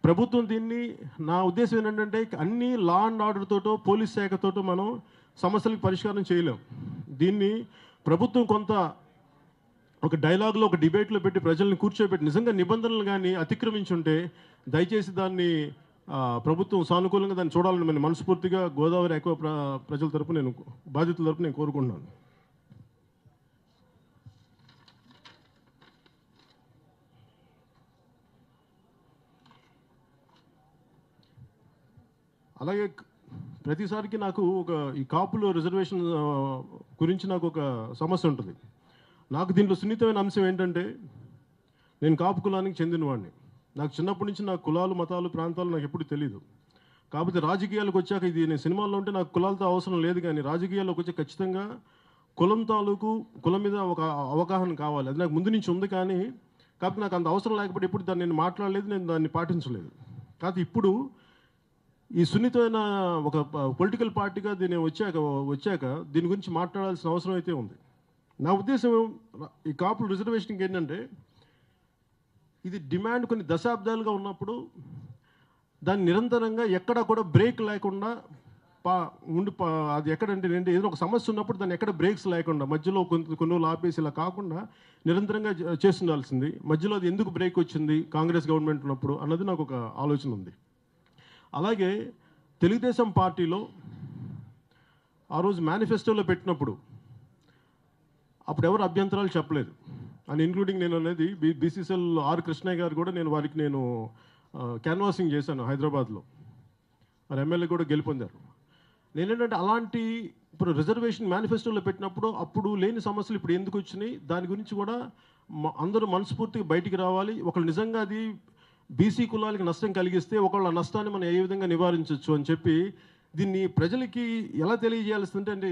A: ప్రభుత్వం. దీన్ని నా ఉద్దేశం ఏంటంటే, అన్ని లా అండ్ ఆర్డర్తోటో పోలీస్ శాఖతోటో మనం సమస్యలకు పరిష్కారం చేయలేం. దీన్ని ప్రభుత్వం కొంత ఒక డైలాగ్లో, ఒక డిబేట్లో పెట్టి ప్రజల్ని కూర్చోబెట్టి నిజంగా నిబంధనలు కానీ అతిక్రమించుంటే దయచేసి దాన్ని ప్రభుత్వం సానుకూలంగా దాన్ని చూడాలని నేను మనస్ఫూర్తిగా గోదావరి ఎక్కువ ప్రజల తరపు బాధితుల తరపు నేను కోరుకుంటున్నాను. అలాగే ప్రతిసారికి నాకు ఈ కాపులో రిజర్వేషన్ గురించి నాకు ఒక సమస్య ఉంటుంది. నాకు దీంట్లో సున్నితమైన అంశం ఏంటంటే, నేను కాపు కులానికి చెందినవాడిని. నాకు చిన్నప్పటి నుంచి నాకు కులాలు, మతాలు, ప్రాంతాలు నాకు ఎప్పుడు తెలియదు. కాకపోతే రాజకీయాలకు వచ్చాక, ఇది నేను సినిమాల్లో ఉంటే నాకు కులాలతో అవసరం లేదు, కానీ రాజకీయాల్లోకి వచ్చి ఖచ్చితంగా కులం మీద ఒక అవగాహన కావాలి. అది నాకు ముందు నుంచి ఉంది, కానీ కాకపోతే నాకు అంత అవసరం లేకపోతే ఎప్పుడు దాన్ని నేను మాట్లాడలేదు, నేను దాన్ని పాటించలేదు. కాకపోతే ఇప్పుడు ఈ సున్నితమైన ఒక పొలిటికల్ పార్టీగా దీన్ని వచ్చాక దీని గురించి మాట్లాడాల్సిన అవసరం అయితే ఉంది. నా ఉద్దేశం ఈ కాపుల రిజర్వేషన్కి ఏంటంటే, ఇది డిమాండ్ కొన్ని దశాబ్దాలుగా ఉన్నప్పుడు దాన్ని నిరంతరంగా ఎక్కడ కూడా బ్రేక్ లేకుండా అది ఎక్కడంటే ఏదైనా ఒక సమస్య ఉన్నప్పుడు దాన్ని ఎక్కడ బ్రేక్స్ లేకుండా మధ్యలో కొన్ని ఆపేసి ఇలా కాకుండా నిరంతరంగా చేస్తుండాల్సింది. మధ్యలో అది ఎందుకు బ్రేక్ వచ్చింది కాంగ్రెస్ గవర్నమెంట్ ఉన్నప్పుడు అన్నది నాకు ఒక ఆలోచన ఉంది. అలాగే తెలుగుదేశం పార్టీలో ఆ రోజు మేనిఫెస్టోలో పెట్టినప్పుడు అప్పుడు ఎవరు అభ్యంతరాలు చెప్పలేదు. అండ్ ఇంక్లూడింగ్ నేను అనేది బీసీసీఎల్ ఆర్ కృష్ణయ్య గారు కూడా వారికి క్యాన్వాసింగ్ చేశాను హైదరాబాద్లో. వారు ఎమ్మెల్యే కూడా గెలుపొందారు. నేనేంటంటే అలాంటి ఇప్పుడు రిజర్వేషన్ మేనిఫెస్టోలో పెట్టినప్పుడు అప్పుడు లేని సమస్యలు ఇప్పుడు ఎందుకు వచ్చినాయి, దాని గురించి కూడా అందరూ మనస్ఫూర్తిగా బయటికి రావాలి. ఒకళ్ళు నిజంగా అది బీసీ కులాలకి నష్టం కలిగిస్తే ఒకళ్ళ నష్టాన్ని మనం ఏ విధంగా నివారించవచ్చు అని చెప్పి దీన్ని ప్రజలకి ఎలా తెలియజేయాల్సిందంటే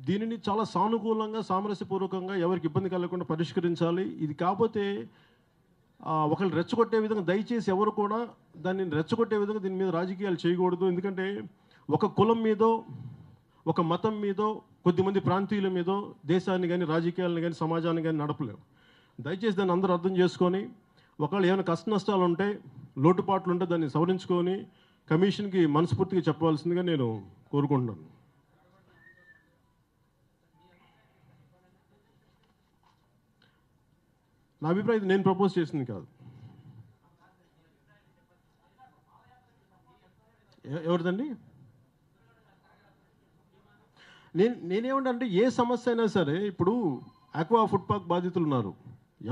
A: దీనిని చాలా సానుకూలంగా సామరస్యపూర్వకంగా ఎవరికి ఇబ్బంది కలగకుండా పరిష్కరించాలి. ఇది కాకపోతే ఒకళ్ళు రెచ్చగొట్టే విధంగా దయచేసి ఎవరు కూడా దాన్ని రెచ్చగొట్టే విధంగా దీని మీద రాజకీయాలు చేయకూడదు. ఎందుకంటే ఒక కులం మీదో ఒక మతం మీదో కొద్దిమంది ప్రాంతీయుల మీదో దేశాన్ని కానీ రాజకీయాలను కానీ సమాజాన్ని కానీ నడపలేము. దయచేసి దాన్ని అందరూ అర్థం చేసుకొని ఒకవేళ ఏమైనా కష్ట నష్టాలు ఉంటే లోటుపాట్లు ఉంటే దాన్ని సవరించుకొని కమిషన్కి మనస్ఫూర్తిగా చెప్పవలసిందిగా నేను కోరుకుంటున్నాను. నా అభిప్రాయం ఇది నేను ప్రపోజ్ చేసింది కాదు. ఎవరిదండి? నేనేమంటే ఏ సమస్య అయినా సరే ఇప్పుడు ఆక్వా ఫుడ్ పార్క్ బాధితులు ఉన్నారు,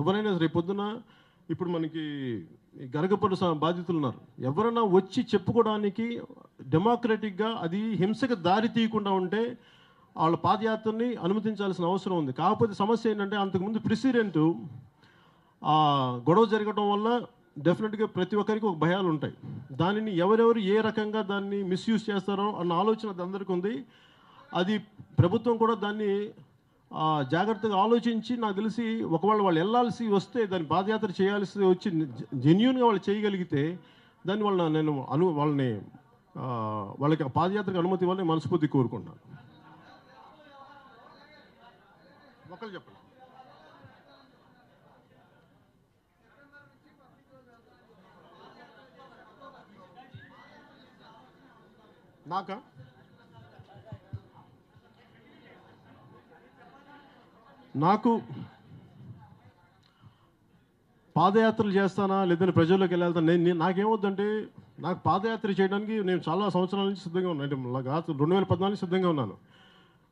A: ఎవరైనా సరే పొద్దున ఇప్పుడు మనకి గరగపల్లి బాధితులు ఉన్నారు, ఎవరైనా వచ్చి చెప్పుకోవడానికి డెమోక్రటిక్గా అది హింసకు దారి తీయకుండా ఉంటే వాళ్ళ పాదయాత్రని అనుమతించాల్సిన అవసరం ఉంది. కాకపోతే సమస్య ఏంటంటే అంతకుముందు ప్రెసిడెంట్ గొడవ జరగడం వల్ల డెఫినెట్గా ప్రతి ఒక్కరికి ఒక భయాలు ఉంటాయి. దానిని ఎవరెవరు ఏ రకంగా దాన్ని మిస్యూజ్ చేస్తారో అన్న ఆలోచన అందరికీ ఉంది. అది ప్రభుత్వం కూడా దాన్ని జాగ్రత్తగా ఆలోచించి నాకు తెలిసి ఒకవేళ వాళ్ళు వెళ్ళాల్సి వస్తే దాన్ని పాదయాత్ర చేయాల్సి వచ్చి జెన్యూన్గా వాళ్ళు చేయగలిగితే దాన్ని వాళ్ళకి పాదయాత్రకు అనుమతి ఇవ్వాలని మనస్ఫూర్తి కోరుకుంటున్నాను. ఒకళ్ళు చెప్పండి. నాకు పాదయాత్రలు చేస్తానా లేదంటే ప్రజల్లోకి వెళ్ళాల్తాను. నాకేమవుద్దంటే నాకు పాదయాత్ర చేయడానికి నేను చాలా సంవత్సరాల నుంచి సిద్ధంగా ఉన్నాను. అంటే 2014 నుంచి సిద్ధంగా ఉన్నాను.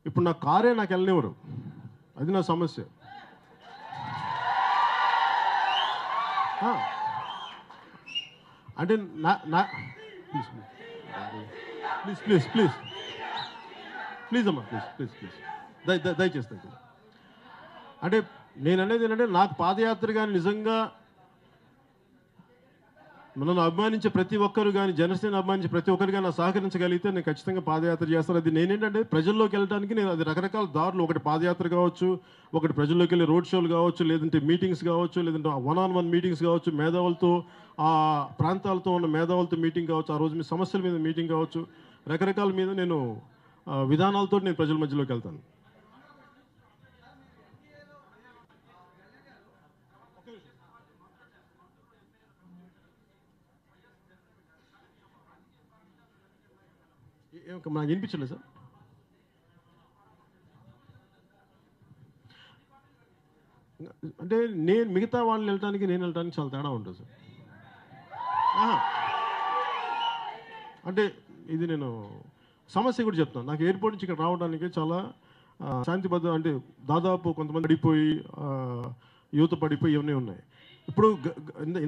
A: ఇప్పుడు నా కారే నాకు వెళ్ళనివ్వరు, అది నా సమస్య. అంటే ప్లీజ్ అమ్మా ప్లీజ్ దయచేసి అంటే నేను అనేది ఏంటంటే నాకు పాదయాత్ర కానీ నిజంగా నన్ను అభిమానించే ప్రతి ఒక్కరు కానీ జనసేన అభిమానించే ప్రతి ఒక్కరు కానీ సహకరించగలిగితే నేను ఖచ్చితంగా పాదయాత్ర చేస్తాను. అది నేనేంటంటే ప్రజల్లోకి వెళ్ళడానికి నేను అది రకరకాల దారులు, ఒకటి పాదయాత్ర కావచ్చు, ఒకటి ప్రజల్లోకి వెళ్ళి రోడ్ షోలు కావచ్చు, లేదంటే మీటింగ్స్ కావచ్చు, లేదంటే 1-on-1 మీటింగ్స్ కావచ్చు, మేధావులతో ఆ ప్రాంతాలతో ఉన్న మేధావులతో మీటింగ్ కావచ్చు, ఆ రోజు మీ సమస్యల మీద మీటింగ్ కావచ్చు, రకరకాల మీద నేను విధానాలతో నేను ప్రజల మధ్యలోకి వెళ్తాను. నాకు వినిపించలేదు సార్. అంటే నేను మిగతా వాళ్ళు వెళ్ళటానికి నేను వెళ్ళటానికి చాలా తేడా ఉంటుంది సార్. అంటే ఇది నేను సమస్య కూడా చెప్తాను. నాకు ఎయిర్పోర్ట్ నుంచి ఇక్కడ రావడానికి చాలా శాంతిబద్ధ, అంటే దాదాపు కొంతమంది పడిపోయి యువత పడిపోయి ఇవన్నీ ఉన్నాయి. ఇప్పుడు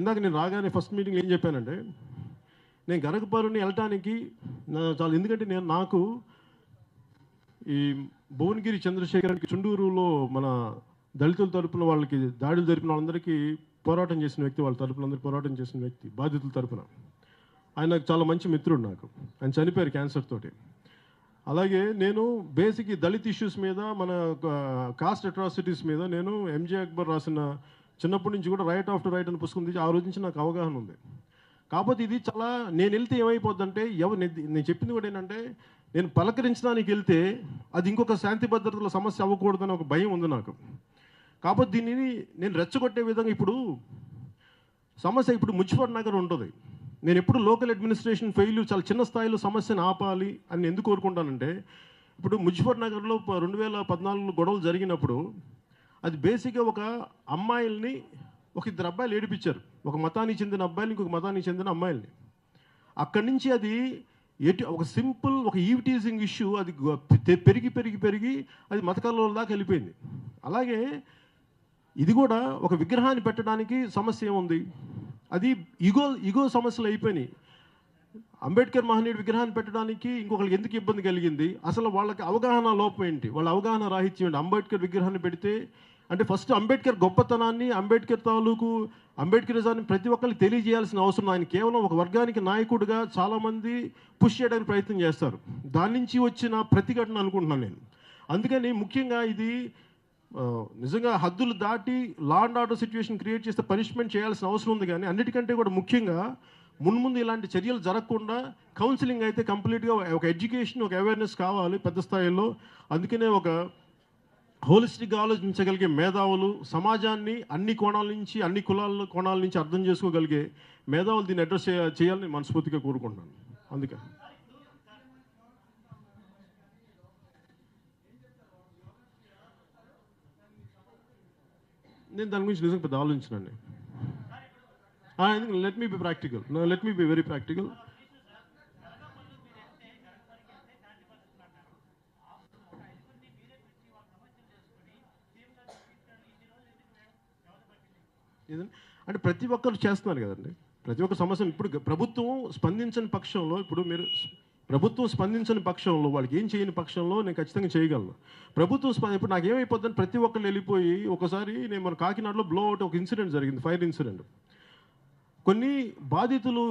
A: ఇందాక నేను రాగానే ఫస్ట్ మీటింగ్ ఏం చెప్పానంటే నేను గరగపల్లిని వెళ్ళటానికి చాలా, ఎందుకంటే నాకు ఈ భువనగిరి చంద్రశేఖరానికి చుండూరులో మన దళితుల తరపున వాళ్ళకి దాడులు జరిపిన వాళ్ళందరికీ పోరాటం చేసిన వ్యక్తి, వాళ్ళ తరపున అందరికీ పోరాటం చేసిన వ్యక్తి, బాధితుల తరపున ఆయన నాకు చాలా మంచి మిత్రుడు. ఆయన చనిపోయారు క్యాన్సర్ తోటి. అలాగే నేను బేసిక్ దళిత్ ఇష్యూస్ మీద, మన కాస్ట్ అట్రాసిటీస్ మీద నేను ఎంజే అక్బర్ రాసిన చిన్నప్పటి నుంచి కూడా రైట్ ఆఫ్టర్ రైట్ అని పుస్తకం తీసి ఆ రోజు నుంచి నాకు అవగాహన ఉంది. కాకపోతే ఇది చాలా నేను వెళ్తే ఏమైపోద్దంటే నేను చెప్పింది కూడా ఏంటంటే నేను పలకరించడానికి వెళ్తే అది ఇంకొక శాంతి భద్రతల సమస్య అవ్వకూడదని ఒక భయం ఉంది నాకు. కాకపోతే దీనిని నేను రెచ్చగొట్టే విధంగా ఇప్పుడు సమస్య ఇప్పుడు మున్సిపల్ నగర్ ఉంటుంది. నేను ఎప్పుడు లోకల్ అడ్మినిస్ట్రేషన్ ఫెయిల్యూర్ చాలా చిన్న స్థాయిలో సమస్యను ఆపాలి అని ఎందుకు కోరుకుంటానంటే ఇప్పుడు మున్సిపల్ నగర్లో 2014 గొడవలు జరిగినప్పుడు అది బేసిక్గా ఒక అమ్మాయిల్ని ఒక ఇద్దరు అబ్బాయిలు ఏడిపించారు. ఒక మతానికి చెందిన అబ్బాయిలు ఇంకొక మతానికి చెందిన అమ్మాయిల్ని. అక్కడి నుంచి అది ఒక సింపుల్ ఒక ఈవిటీజింగ్ ఇష్యూ అది పెరిగి పెరిగి పెరిగి అది మతకాల దాకా వెళ్ళిపోయింది. అలాగే ఇది కూడా ఒక విగ్రహాన్ని పెట్టడానికి సమస్య ఏముంది, అది ఇగో సమస్యలు అయిపోయినాయి. అంబేద్కర్ మహనీయుడు విగ్రహాన్ని పెట్టడానికి ఇంకొకరికి ఎందుకు ఇబ్బంది కలిగింది, అసలు వాళ్ళకి అవగాహన లోపం ఏంటి, వాళ్ళ అవగాహన రాహిత్యం ఏంటి. అంబేద్కర్ విగ్రహాన్ని పెడితే అంటే ఫస్ట్ అంబేద్కర్ గొప్పతనాన్ని అంబేద్కర్ తాలూకు అంబేద్కరిజాన్ని ప్రతి ఒక్కరికి తెలియజేయాల్సిన అవసరం. ఆయన కేవలం ఒక వర్గానికి నాయకుడిగా చాలామంది పుష్ చేయడానికి ప్రయత్నం చేస్తారు. దాని నుంచి వచ్చిన ప్రతిఘటన అనుకుంటున్నాను నేను. అందుకని ముఖ్యంగా ఇది నిజంగా హద్దులు దాటి law and order situation create చేస్తే పనిష్మెంట్ చేయాల్సిన అవసరం ఉంది. కానీ అన్నిటికంటే కూడా ముఖ్యంగా మున్ముందు ఇలాంటి చర్యలు జరగకుండా కౌన్సిలింగ్ అయితే కంప్లీట్గా ఒక ఎడ్యుకేషన్ ఒక అవేర్నెస్ కావాలి పెద్ద స్థాయిలో. అందుకనే ఒక హోలిస్టిక్గా ఆలోచించగలిగే మేధావులు, సమాజాన్ని అన్ని కోణాల నుంచి అన్ని కోణాల నుంచి అర్థం చేసుకోగలిగే మేధావులు దీన్ని అడ్రస్ చేయాలని మనస్ఫూర్తిగా కోరుకుంటున్నాను. అందుకే నేను దాని గురించి నిజంగా పెద్ద ఆలోచించానండి. Let me be practical, let me be very practical. అంటే ప్రతి ఒక్కరు చేస్తున్నారు కదండి, ప్రతి ఒక్క సమస్య. ఇప్పుడు ప్రభుత్వం స్పందించని పక్షంలో వాళ్ళకి ఏం చేయని పక్షంలో నేను ఖచ్చితంగా చేయగలను. ఇప్పుడు నాకేమైపోద్దని ప్రతి ఒక్కరు వెళ్ళిపోయి ఒకసారి నేను మన కాకినాడలో బ్లో అవుట్ ఒక ఇన్సిడెంట్ జరిగింది, ఫైర్ ఇన్సిడెంట్. కొన్ని బాధితులు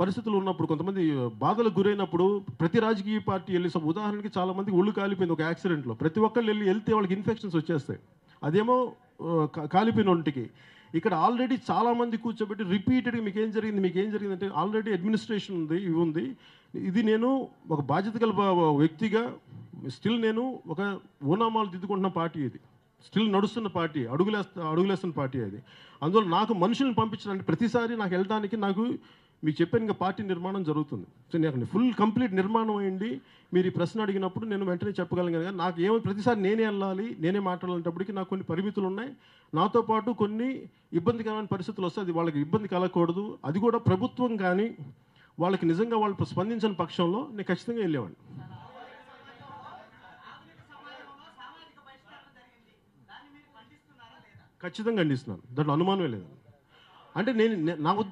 A: పరిస్థితులు ఉన్నప్పుడు కొంతమంది బాధలకు గురైనప్పుడు ప్రతి రాజకీయ పార్టీ వెళ్ళి ఉదాహరణకి చాలామంది ఒళ్ళు కాలిపోయింది ఒక యాక్సిడెంట్లో. ప్రతి ఒక్కళ్ళు వెళ్తే వాళ్ళకి ఇన్ఫెక్షన్స్ వచ్చేస్తాయి. అదేమో కాలిపోయిన ఒంటికి. ఇక్కడ ఆల్రెడీ చాలామంది కూర్చోబెట్టి రిపీటెడ్గా మీకేం జరిగింది అంటే ఆల్రెడీ అడ్మినిస్ట్రేషన్ ఉంది, ఇవి ఉంది. ఇది నేను ఒక బాధ్యత గల వ్యక్తిగా స్టిల్ నేను ఒక ఓనామాలు దిద్దుకుంటున్న పార్టీ, ఇది స్టిల్ నడుస్తున్న పార్టీ, అడుగులేస్తున్న పార్టీ అది. అందువల్ల నాకు మనుషులను పంపించడానికి ప్రతిసారి నాకు వెళ్ళడానికి మీకు చెప్పాను ఇంకా పార్టీ నిర్మాణం జరుగుతుంది. సో నాకు ఫుల్ కంప్లీట్ నిర్మాణం అయ్యింది. మీరు ఈ ప్రశ్న అడిగినప్పుడు నేను వెంటనే చెప్పగలను. కానీ నాకు ప్రతిసారి నేనే వెళ్ళాలి, నేనే మాట్లాడాలంటప్పటికీ నాకు కొన్ని పరిమితులు ఉన్నాయి. నాతో పాటు కొన్ని ఇబ్బందికరమైన పరిస్థితులు వస్తాయి, అది వాళ్ళకి ఇబ్బంది కలగకూడదు. అది కూడా ప్రభుత్వం కానీ వాళ్ళకి నిజంగా వాళ్ళు స్పందించిన పక్షంలో నేను ఖచ్చితంగా వెళ్ళేవాడిని. ఖచ్చితంగా ఖండిస్తున్నాను, దాంట్లో అనుమానమే లేదు. అంటే నాకు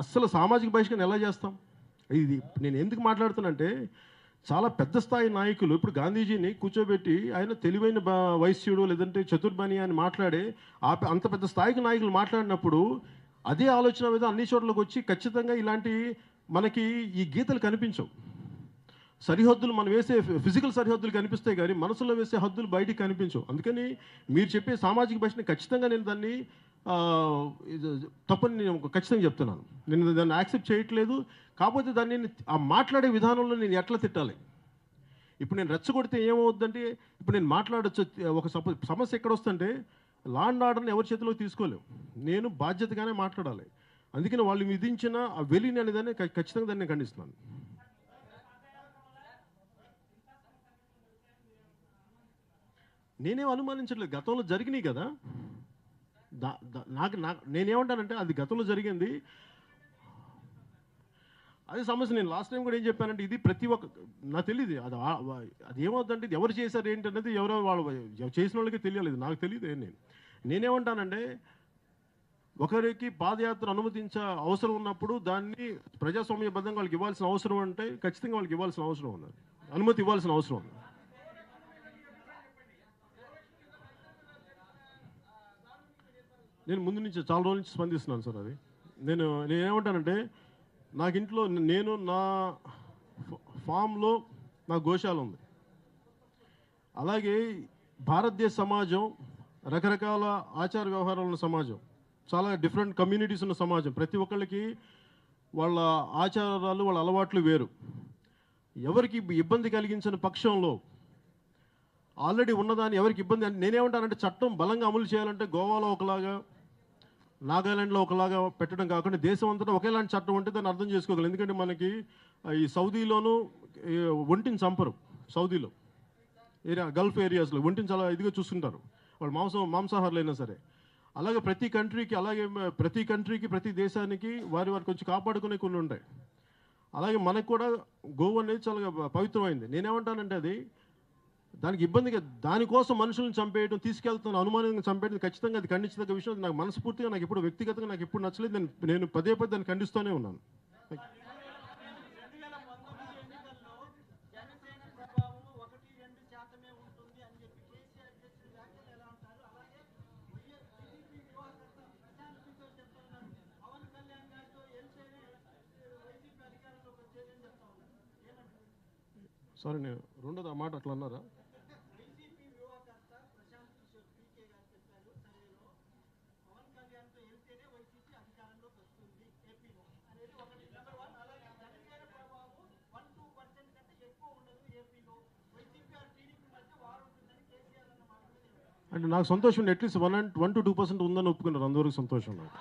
A: అస్సలు సామాజిక బహిష్కరణ ఎలా చేస్తాం, ఇది నేను ఎందుకు మాట్లాడుతానంటే చాలా పెద్ద స్థాయి నాయకులు ఇప్పుడు గాంధీజీని కూర్చోబెట్టి ఆయన తెలివైన వైశ్యుడు లేదంటే చతుర్బాని అని మాట్లాడే అంత పెద్ద స్థాయికి నాయకులు మాట్లాడినప్పుడు అదే ఆలోచన మీద అన్ని చోట్లకి వచ్చి ఖచ్చితంగా ఇలాంటి మనకి ఈ గీతలు కనిపించవు. సరిహద్దులు మనం వేసే ఫిజికల్ సరిహద్దులు కనిపిస్తాయి కానీ మనసులో వేసే హద్దులు బయటికి కనిపించవు. అందుకని మీరు చెప్పే సామాజిక భాషని ఖచ్చితంగా నేను దాన్ని తప్పని నేను ఖచ్చితంగా చెప్తున్నాను. నేను దాన్ని యాక్సెప్ట్ చేయట్లేదు. కాకపోతే దాన్ని ఆ మాట్లాడే విధానంలో నేను ఎట్లా తిట్టాలి. ఇప్పుడు నేను రెచ్చగొడితే ఏమవుద్దంటే ఇప్పుడు నేను మాట్లాడచ్చు ఒక సమస్య ఎక్కడ వస్తుంటే లా అండ్ ఆర్డర్ని ఎవరి చేతిలో తీసుకోలేవు, నేను బాధ్యతగానే మాట్లాడాలి. అందుకని వాళ్ళు విధించిన ఆ వెలిని అనేదాన్ని ఖచ్చితంగా దాన్ని ఖండిస్తున్నాను. నేనేం అనుమానించట్లేదు, గతంలో జరిగినాయి కదా. నేనేమంటానంటే అది గతంలో జరిగింది, అదే సమస్య. నేను లాస్ట్ టైం కూడా ఏం చెప్పానంటే ఇది ప్రతి ఒక్క నాకు తెలియదు అది ఏమవుతుందంటే ఇది ఎవరు చేశారు ఏంటి అనేది ఎవరో వాళ్ళు చేసిన వాళ్ళకి తెలియలేదు, నాకు తెలియదు. నేనేమంటానంటే ఒకరికి పాదయాత్ర అనుమతించే అవసరం ఉన్నప్పుడు దాన్ని ప్రజాస్వామ్యబద్ధంగా వాళ్ళకి ఇవ్వాల్సిన అవసరం అంటే ఖచ్చితంగా వాళ్ళకి ఇవ్వాల్సిన అవసరం ఉంది, అనుమతి ఇవ్వాల్సిన అవసరం ఉంది. నేను ముందు నుంచి చాలా రోజుల నుంచి స్పందిస్తున్నాను సార్. అది నేనేమంటానంటే నాకు ఇంట్లో నేను నా ఫామ్లో నా గోశాల ఉంది. అలాగే భారతదేశ సమాజం రకరకాల ఆచార వ్యవహారాలు ఉన్న సమాజం, చాలా డిఫరెంట్ కమ్యూనిటీస్ ఉన్న సమాజం. ప్రతి ఒక్కళ్ళకి వాళ్ళ ఆచారాలు, వాళ్ళ అలవాట్లు వేరు. ఎవరికి ఇబ్బంది కలిగించిన పక్షంలో ఆల్రెడీ ఉన్నదాన్ని ఎవరికి ఇబ్బంది అంటే నేనేమంటానంటే చట్టం బలంగా అమలు చేయాలంటే గోవాలో ఒకలాగా, నాగాలాండ్లో ఒకలాగా పెట్టడం కాకుండా దేశం అంతటా ఒకేలాంటి చట్టం ఉంటే దాన్ని అర్థం చేసుకోగలం. ఎందుకంటే మనకి ఈ సౌదీలోనూ ఒంటిని చంపరు. సౌదీలో గల్ఫ్ ఏరియాస్లో ఒంటిని చాలా ఇదిగా చూస్తుంటారు వాళ్ళు, మాంసాహారులు అయినా సరే. అలాగే ప్రతి కంట్రీకి ప్రతి దేశానికి వారి కొంచెం కాపాడుకునే కొన్ని ఉంటాయి. అలాగే మనకు కూడా గోవు అనేది చాలా పవిత్రమైంది. నేనేమంటానంటే అది దానికి ఇబ్బందిగా దానికోసం మనుషులను చంపేయడం, తీసుకెళ్తున్న అనుమానంగా చంపేయడం ఖచ్చితంగా అది ఖండించదగ్గ విషయం. నాకు మనస్ఫూర్తిగా నాకు ఇప్పుడు వ్యక్తిగతంగా నాకు ఎప్పుడు నచ్చలేదు. నేను పదే దాన్ని ఖండిస్తూనే ఉన్నాను. సారీ, నేను రెండోది ఆ మాట అట్లా అన్నారా? అంటే నాకు సంతోషం, అట్లీస్ట్ 1 to 2% ఉందని ఒప్పుకున్నారు, అందరికీ సంతోషం. నాకు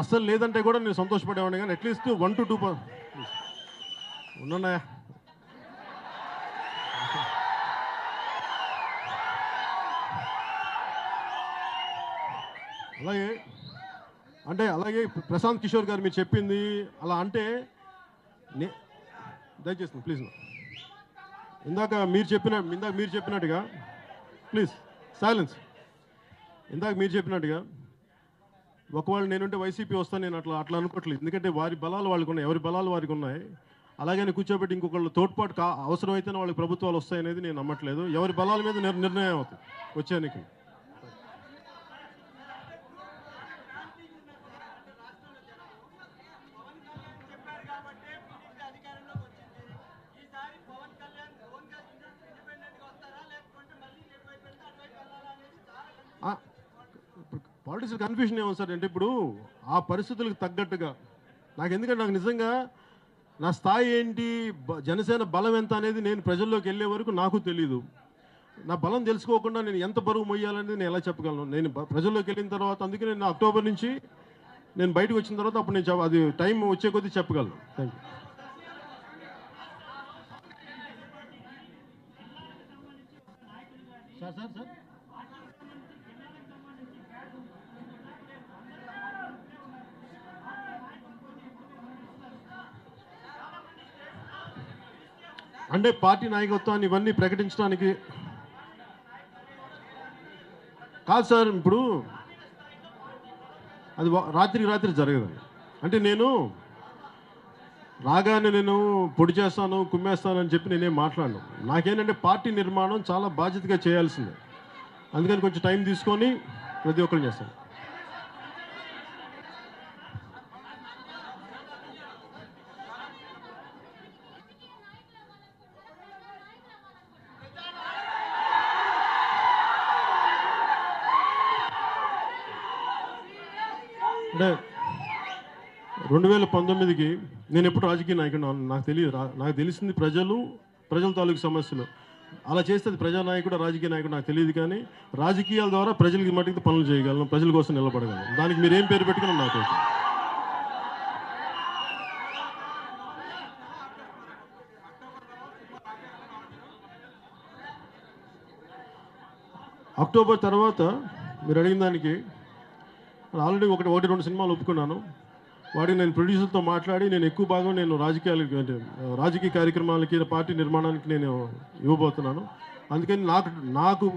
A: అసలు లేదంటే కూడా నేను సంతోషపడేవాడిని, కానీ అట్లీస్ట్ 1 to 2% ఉన్నాయా? అలాగే ప్రశాంత్ కిషోర్ గారు మీరు చెప్పింది అలా అంటే దయచేసి ప్లీజ్ ఇందాక మీరు చెప్పినట్టుగా ప్లీజ్ సైలెన్స్. ఇందాక మీరు చెప్పినట్టుగా ఒకవేళ నేనుంటే వైసీపీ వస్తాను, నేను అట్లా అనుకోవట్లేదు. ఎందుకంటే వారి బలాలు వాళ్ళకు ఉన్నాయి, ఎవరి బలాలు వారికి ఉన్నాయి. అలాగని కూర్చోబెట్టి ఇంకొకళ్ళు తోడ్పాటు అవసరమైతేనే వాళ్ళకి ప్రభుత్వాలు వస్తాయనేది నేను నమ్మట్లేదు. ఎవరి బలాల మీద నిర్ణయం అవుతుంది వచ్చే ఎన్నికలు. పాలిటిక్స్ కన్ఫ్యూషన్ ఏమో సార్ అంటే ఇప్పుడు ఆ పరిస్థితులకు తగ్గట్టుగా ఎందుకంటే నాకు నిజంగా నా స్థాయి ఏంటి, జనసేన బలం ఎంత అనేది నేను ప్రజల్లోకి వెళ్ళే వరకు నాకు తెలీదు. నా బలం తెలుసుకోకుండా నేను ఎంత బరువు మొయ్యాలనేది నేను ఎలా చెప్పగలను? నేను ప్రజల్లోకి వెళ్ళిన తర్వాత, అందుకే నేను అక్టోబర్ నుంచి నేను బయటకు వచ్చిన తర్వాత అప్పుడు నేను అది టైం వచ్చే కొద్దీ చెప్పగలను. Thank you. సార్ అంటే పార్టీ నాయకత్వాన్ని ఇవన్నీ ప్రకటించడానికి కాదు సార్. ఇప్పుడు అది రాత్రి జరగదండి. అంటే నేను రాగానే నేను పొడి చేస్తాను, కుమ్మేస్తాను అని చెప్పి నేనేం మాట్లాడను. నాకేంటంటే పార్టీ నిర్మాణం చాలా బాధ్యతగా చేయాల్సిందే. అందుకని కొంచెం టైం తీసుకొని ప్రతి ఒక్కరు చేస్తాను. అంటే 2019కి నేను ఎప్పుడు రాజకీయ నాయకుడు నాకు తెలియదు. నాకు తెలిసింది ప్రజల తాలూకు సమస్యలు. అలా చేస్తే అది ప్రజానాయకుడు, రాజకీయ నాయకుడు నాకు తెలియదు. కానీ రాజకీయాల ద్వారా ప్రజలకి మటుకు పనులు చేయగలను, ప్రజల కోసం నిలబడగలను. దానికి మీరేం పేరు పెట్టుకున్నా నాకు అక్టోబర్ తర్వాత మీరు అడిగిన దానికి ఆల్రెడీ 1-2 సినిమాలు ఒప్పుకున్నాను. వాటికి నేను ప్రొడ్యూసర్తో మాట్లాడి నేను ఎక్కువ భాగం నేను రాజకీయ కార్యక్రమాలకి, పార్టీ నిర్మాణానికి నేను ఇవ్వబోతున్నాను. అందుకని నాకు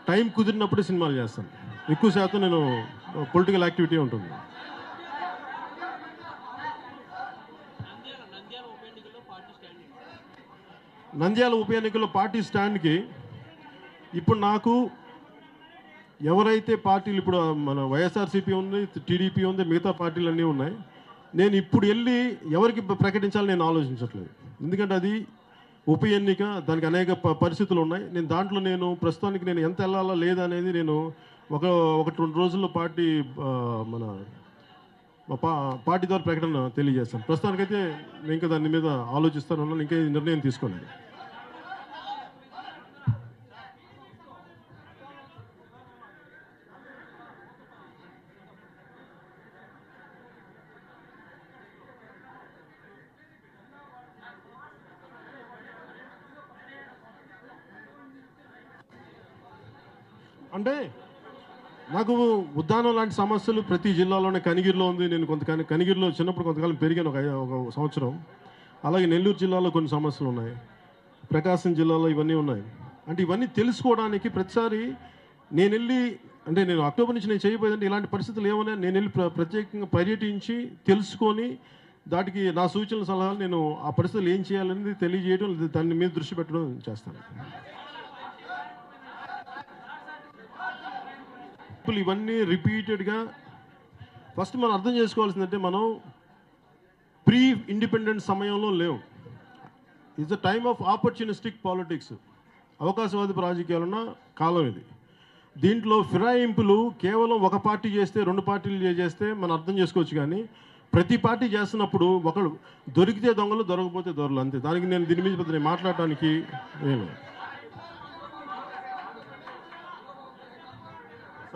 A: టైం కుదిరినప్పుడే సినిమాలు చేస్తాను. ఎక్కువ శాతం నేను పొలిటికల్ యాక్టివిటీ ఉంటుంది. నంద్యాల ఉప ఎన్నికల్లో పార్టీ స్టాండ్కి ఇప్పుడు నాకు ఎవరైతే పార్టీలు, ఇప్పుడు మన వైఎస్ఆర్సీపీ ఉంది, టీడీపీ ఉంది, మిగతా పార్టీలు అన్నీ ఉన్నాయి. నేను ఇప్పుడు వెళ్ళి ఎవరికి ప్రకటించాలని నేను ఆలోచించట్లేదు. ఎందుకంటే అది ఉప ఎన్నిక, దానికి అనేక పరిస్థితులు ఉన్నాయి. దాంట్లో ప్రస్తుతానికి నేను ఎంత వెళ్ళాలా లేదా అనేది నేను ఒక ఒకటి 2 రోజుల్లో పార్టీ మన పార్టీ ద్వారా ప్రకటన తెలియజేస్తాను. ప్రస్తుతానికైతే నేను ఇంకా దాని మీద ఆలోచిస్తాను, ఇంకా ఈ నిర్ణయం తీసుకోలేదు. అంటే నాకు ఉద్దానం లాంటి సమస్యలు ప్రతి జిల్లాలోనే, కనిగిరిలో ఉంది. నేను కనిగిరిలో చిన్నప్పుడు కొంతకాలం పెరిగాను, ఒక సంవత్సరం. అలాగే నెల్లూరు జిల్లాలో కొన్ని సమస్యలు ఉన్నాయి, ప్రకాశం జిల్లాలో ఇవన్నీ ఉన్నాయి. అంటే ఇవన్నీ తెలుసుకోవడానికి ప్రతిసారి నేను అక్టోబర్ నుంచి నేను చేయబోయేదంటే ఇలాంటి పరిస్థితులు ఏమైనా నేను వెళ్ళి ప్రత్యేకంగా పర్యటించి తెలుసుకొని దానికి నా సూచనల సలహాలు నేను ఆ పరిస్థితులు ఏం చేయాలనేది తెలియజేయడం, దాని మీద దృష్టి పెట్టడం చేస్తాను. ఇవన్నీ రిపీటెడ్గా ఫస్ట్ మనం అర్థం చేసుకోవాల్సిందంటే మనం ప్రీ ఇండిపెండెంట్ సమయంలో లేవు. It's the time of opportunistic politics, అవకాశవాది రాజకీయాలున్న కాలం ఇది. దీంట్లో ఫిరాయింపులు కేవలం ఒక పార్టీ చేస్తే, 2 పార్టీలు చేస్తే మనం అర్థం చేసుకోవచ్చు. కానీ ప్రతి పార్టీ చేస్తున్నప్పుడు ఒకడు దొరికితే దొంగలు, దొరకపోతే దొరలు, అంతే. దానికి నేను దీని మీద పెద్ద మాట్లాడటానికి నేను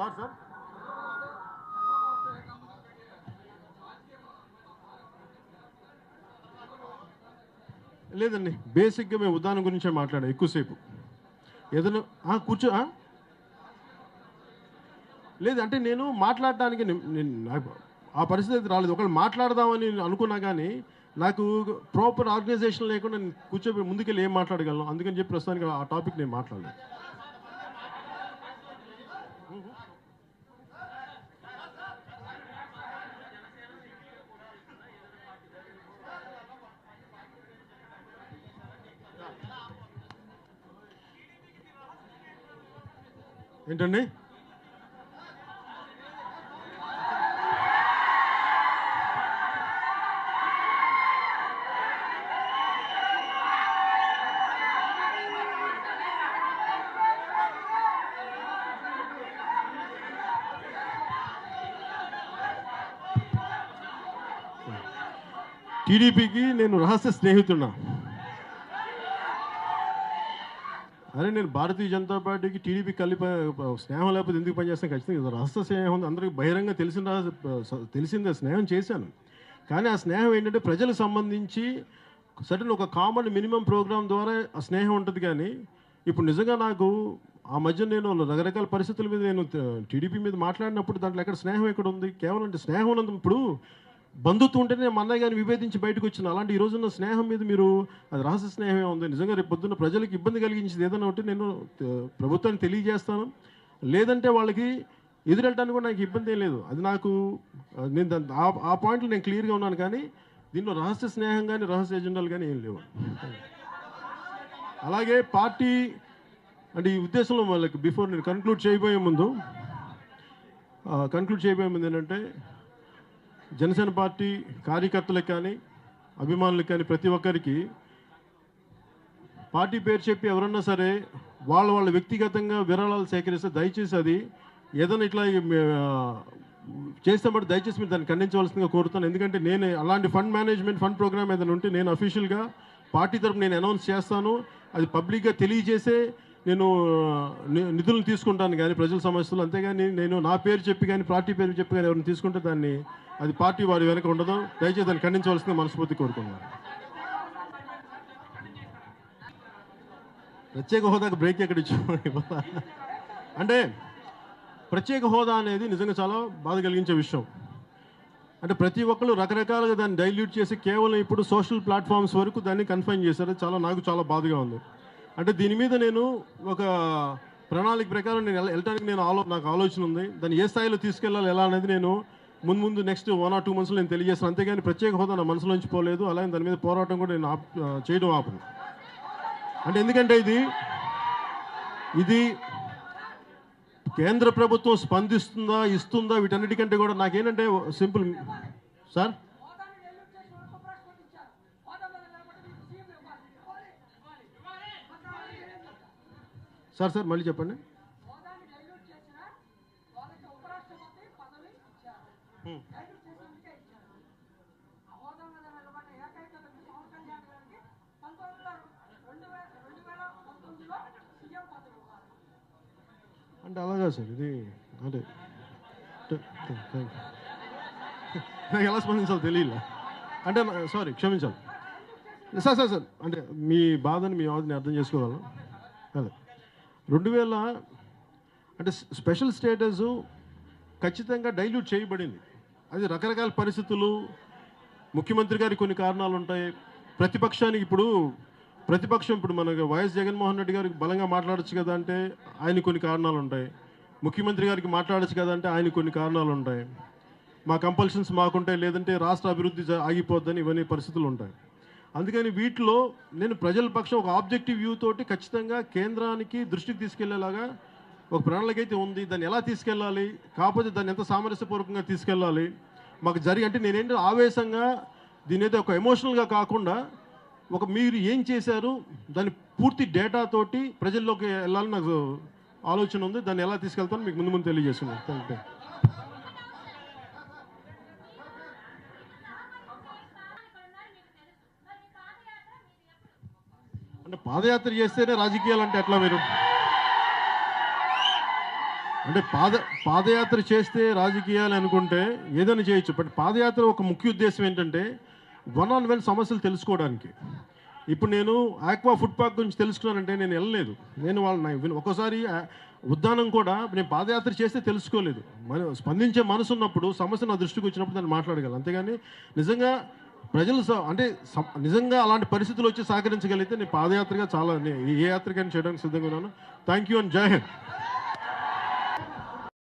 A: సార్ లేదండి, బేసిక్గా మేము ఉదాహరణ గురించే మాట్లాడాం ఎక్కువసేపు. ఏదైనా కూర్చో లేదు అంటే నేను మాట్లాడడానికి ఆ పరిస్థితి రాలేదు. ఒకళ్ళు మాట్లాడదామని అనుకున్నా కానీ నాకు ప్రాపర్ ఆర్గనైజేషన్ లేకుండా నేను కూర్చోబెట్టి ముందుకెళ్ళి ఏం మాట్లాడగలను, అందుకని చెప్పి ప్రస్తుతానికి ఆ టాపిక్ నేను మాట్లాడలేదు. ఏంటండి? టీడీపీకి నేను రహస్య స్నేహితున్నా. అరే నేను భారతీయ జనతా పార్టీకి టీడీపీ కలిపి స్నేహం లేకపోతే ఎందుకు పనిచేస్తాను? ఖచ్చితంగా రహస్య స్నేహం ఉంది, అందరికీ బహిరంగ తెలిసిందే స్నేహం చేశాను. కానీ ఆ స్నేహం ఏంటంటే ప్రజలకు సంబంధించి సడన్ ఒక కామన్ మినిమం ప్రోగ్రామ్ ద్వారా ఆ స్నేహం ఉంటుంది. కానీ ఇప్పుడు నిజంగా నాకు ఆ మధ్య నేను రకరకాల పరిస్థితుల మీద నేను టీడీపీ మీద మాట్లాడినప్పుడు దాంట్లో ఎక్కడ స్నేహం ఎక్కడ ఉంది? కేవలం అంటే స్నేహం ఉన్నది. ఇప్పుడు బంధుత్వం ఉంటేనే మా అన్నయ్య గారిని విభేదించి బయటకు వచ్చిన అలాంటి ఈ రోజున్న స్నేహం మీద మీరు అది రహస్య స్నేహమే ఉంది. నిజంగా రేపు పొద్దున్న ప్రజలకు ఇబ్బంది కలిగించేది ఏదైనా ఉంటే నేను ప్రభుత్వానికి తెలియజేస్తాను, లేదంటే వాళ్ళకి ఎదురెళ్ళడానికి కూడా నాకు ఇబ్బంది ఏం లేదు. అది నాకు నేను ఆ పాయింట్లో నేను క్లియర్గా ఉన్నాను. కానీ దీనిలో రహస్య స్నేహం కానీ రహస్య ఎజెండాలు కానీ ఏం లేవు. అలాగే పార్టీ అంటే ఈ ఉద్దేశంలో వాళ్ళకి బిఫోర్ నేను కన్క్లూడ్ చేయబోయే ముందు ఏంటంటే జనసేన పార్టీ కార్యకర్తలకు కానీ అభిమానులకు కానీ ప్రతి ఒక్కరికి పార్టీ పేరు చెప్పి ఎవరన్నా సరే వాళ్ళ వ్యక్తిగతంగా విరాళాలు సేకరిస్తే దయచేసి అది ఏదైనా ఇట్లా చేస్తే బట్టి దయచేసి మీరు దాన్ని ఖండించవలసిందిగా కోరుతాను. ఎందుకంటే నేను అలాంటి ఫండ్ మేనేజ్మెంట్ ఫండ్ ప్రోగ్రామ్ ఏదైనా ఉంటే నేను అఫీషియల్గా పార్టీ తరపున నేను అనౌన్స్ చేస్తాను. అది పబ్లిక్గా తెలియజేసే నేను నిధులను తీసుకుంటాను కానీ ప్రజల సమస్యలు, అంతేగాని నేను నా పేరు చెప్పి కానీ పార్టీ పేరు చెప్పి కానీ ఎవరిని తీసుకుంటే దాన్ని అది పార్టీ వారి వెనక ఉండదు. దయచేసి దాన్ని ఖండించవలసిందిగా మనస్ఫూర్తి కోరుకున్నాను. ప్రత్యేక హోదాకు బ్రేక్ ఎక్కడ ఇచ్చాము అంటే ప్రత్యేక హోదా అనేది నిజంగా చాలా బాధ కలిగించే విషయం. అంటే ప్రతి ఒక్కరు రకరకాలుగా దాన్ని డైల్యూట్ చేసి కేవలం ఇప్పుడు సోషల్ ప్లాట్ఫామ్స్ వరకు దాన్ని కన్ఫైన్ చేశారు. నాకు చాలా బాధగా ఉంది. అంటే దీని మీద నేను ఒక ప్రణాళిక ప్రకారం నేను వెళ్ళటానికి నాకు ఆలోచన ఉంది. దాన్ని ఏ స్థాయిలో తీసుకెళ్ళాలి ఎలా అనేది నేను ముందు నెక్స్ట్ 1 or 2 months నేను తెలియజేస్తాను. అంతేగాని ప్రత్యేక హోదా నా మనసులోంచి పోలేదు. అలాగే దాని మీద పోరాటం కూడా నేను చేయడం ఆపను. అంటే ఎందుకంటే ఇది కేంద్ర ప్రభుత్వం స్పందిస్తుందా ఇస్తుందా వీటన్నిటికంటే కూడా నాకేంటంటే సింపుల్ సార్ సార్ మళ్ళీ చెప్పండి. అంటే అలాగా సార్ ఇది అంటే నాకు ఎలా స్పందించాలో తెలియలే అంటే సారీ క్షమించాలి సార్ సార్ సార్ అంటే మీ బాధని మీ బాధని అర్థం చేసుకోగలను అదే 2000 అంటే స్పెషల్ స్టేటస్ ఖచ్చితంగా డైల్యూట్ చేయబడింది. అది రకరకాల పరిస్థితులు, ముఖ్యమంత్రి గారికి కొన్ని కారణాలు ఉంటాయి, ప్రతిపక్షానికి ప్రతిపక్షం ఇప్పుడు మనకు వైఎస్ జగన్మోహన్ రెడ్డి గారికి బలంగా మాట్లాడచ్చు కదా అంటే ఆయన కొన్ని కారణాలు ఉంటాయి, ముఖ్యమంత్రి గారికి మాట్లాడచ్చు కదా అంటే ఆయన కొన్ని కారణాలు ఉంటాయి, మా కంపల్షన్స్ మాకుంటాయి, లేదంటే రాష్ట్ర అభివృద్ధి ఆగిపోద్దని ఇవన్నీ పరిస్థితులు ఉంటాయి. అందుకని వీటిలో నేను ప్రజల పక్షం ఒక ఆబ్జెక్టివ్ వ్యూ తోటి ఖచ్చితంగా కేంద్రానికి దృష్టికి తీసుకెళ్లేలాగా ఒక ప్రణాళిక అయితే ఉంది. దాన్ని ఎలా తీసుకెళ్ళాలి, కాకపోతే దాన్ని ఎంత సామరస్యపూర్వకంగా తీసుకెళ్ళాలి మాకు అంటే నేనేంటి ఆవేశంగా దీని అయితే ఒక ఎమోషనల్గా కాకుండా ఒక మీరు ఏం చేశారు దాని పూర్తి డేటా తోటి ప్రజల్లోకి వెళ్ళాలని నాకు ఆలోచన ఉంది. దాన్ని ఎలా తీసుకెళ్తాను మీకు ముందు తెలియజేస్తున్నాను. Thank you. అంటే పాదయాత్ర చేస్తేనే రాజకీయాలు అంటే ఎట్లా మీరు అంటే పాదయాత్ర చేస్తే రాజకీయాలు అనుకుంటే ఏదైనా చేయొచ్చు. బట్ పాదయాత్ర ఒక ముఖ్య ఉద్దేశం ఏంటంటే 1-on-1 సమస్యలు తెలుసుకోవడానికి. ఇప్పుడు నేను ఆక్వా ఫుడ్ పార్క్ గురించి తెలుసుకున్నానంటే నేను వెళ్ళలేదు, నేను వాళ్ళని ఒక్కోసారి ఉద్దానం కూడా నేను పాదయాత్ర చేస్తే తెలుసుకోలేదు. స్పందించే మనసు ఉన్నప్పుడు సమస్య నా దృష్టికి వచ్చినప్పుడు దాన్ని మాట్లాడగలను. అంతేగాని నిజంగా ప్రజలు అంటే నిజంగా అలాంటి పరిస్థితులు వచ్చి సహకరించగలిగితే నేను పాదయాత్రగా చాలా ఏ యాత్రకైనా చేయడానికి సిద్ధంగా ఉన్నాను. థ్యాంక్ యూ అండ్ జై హింద్.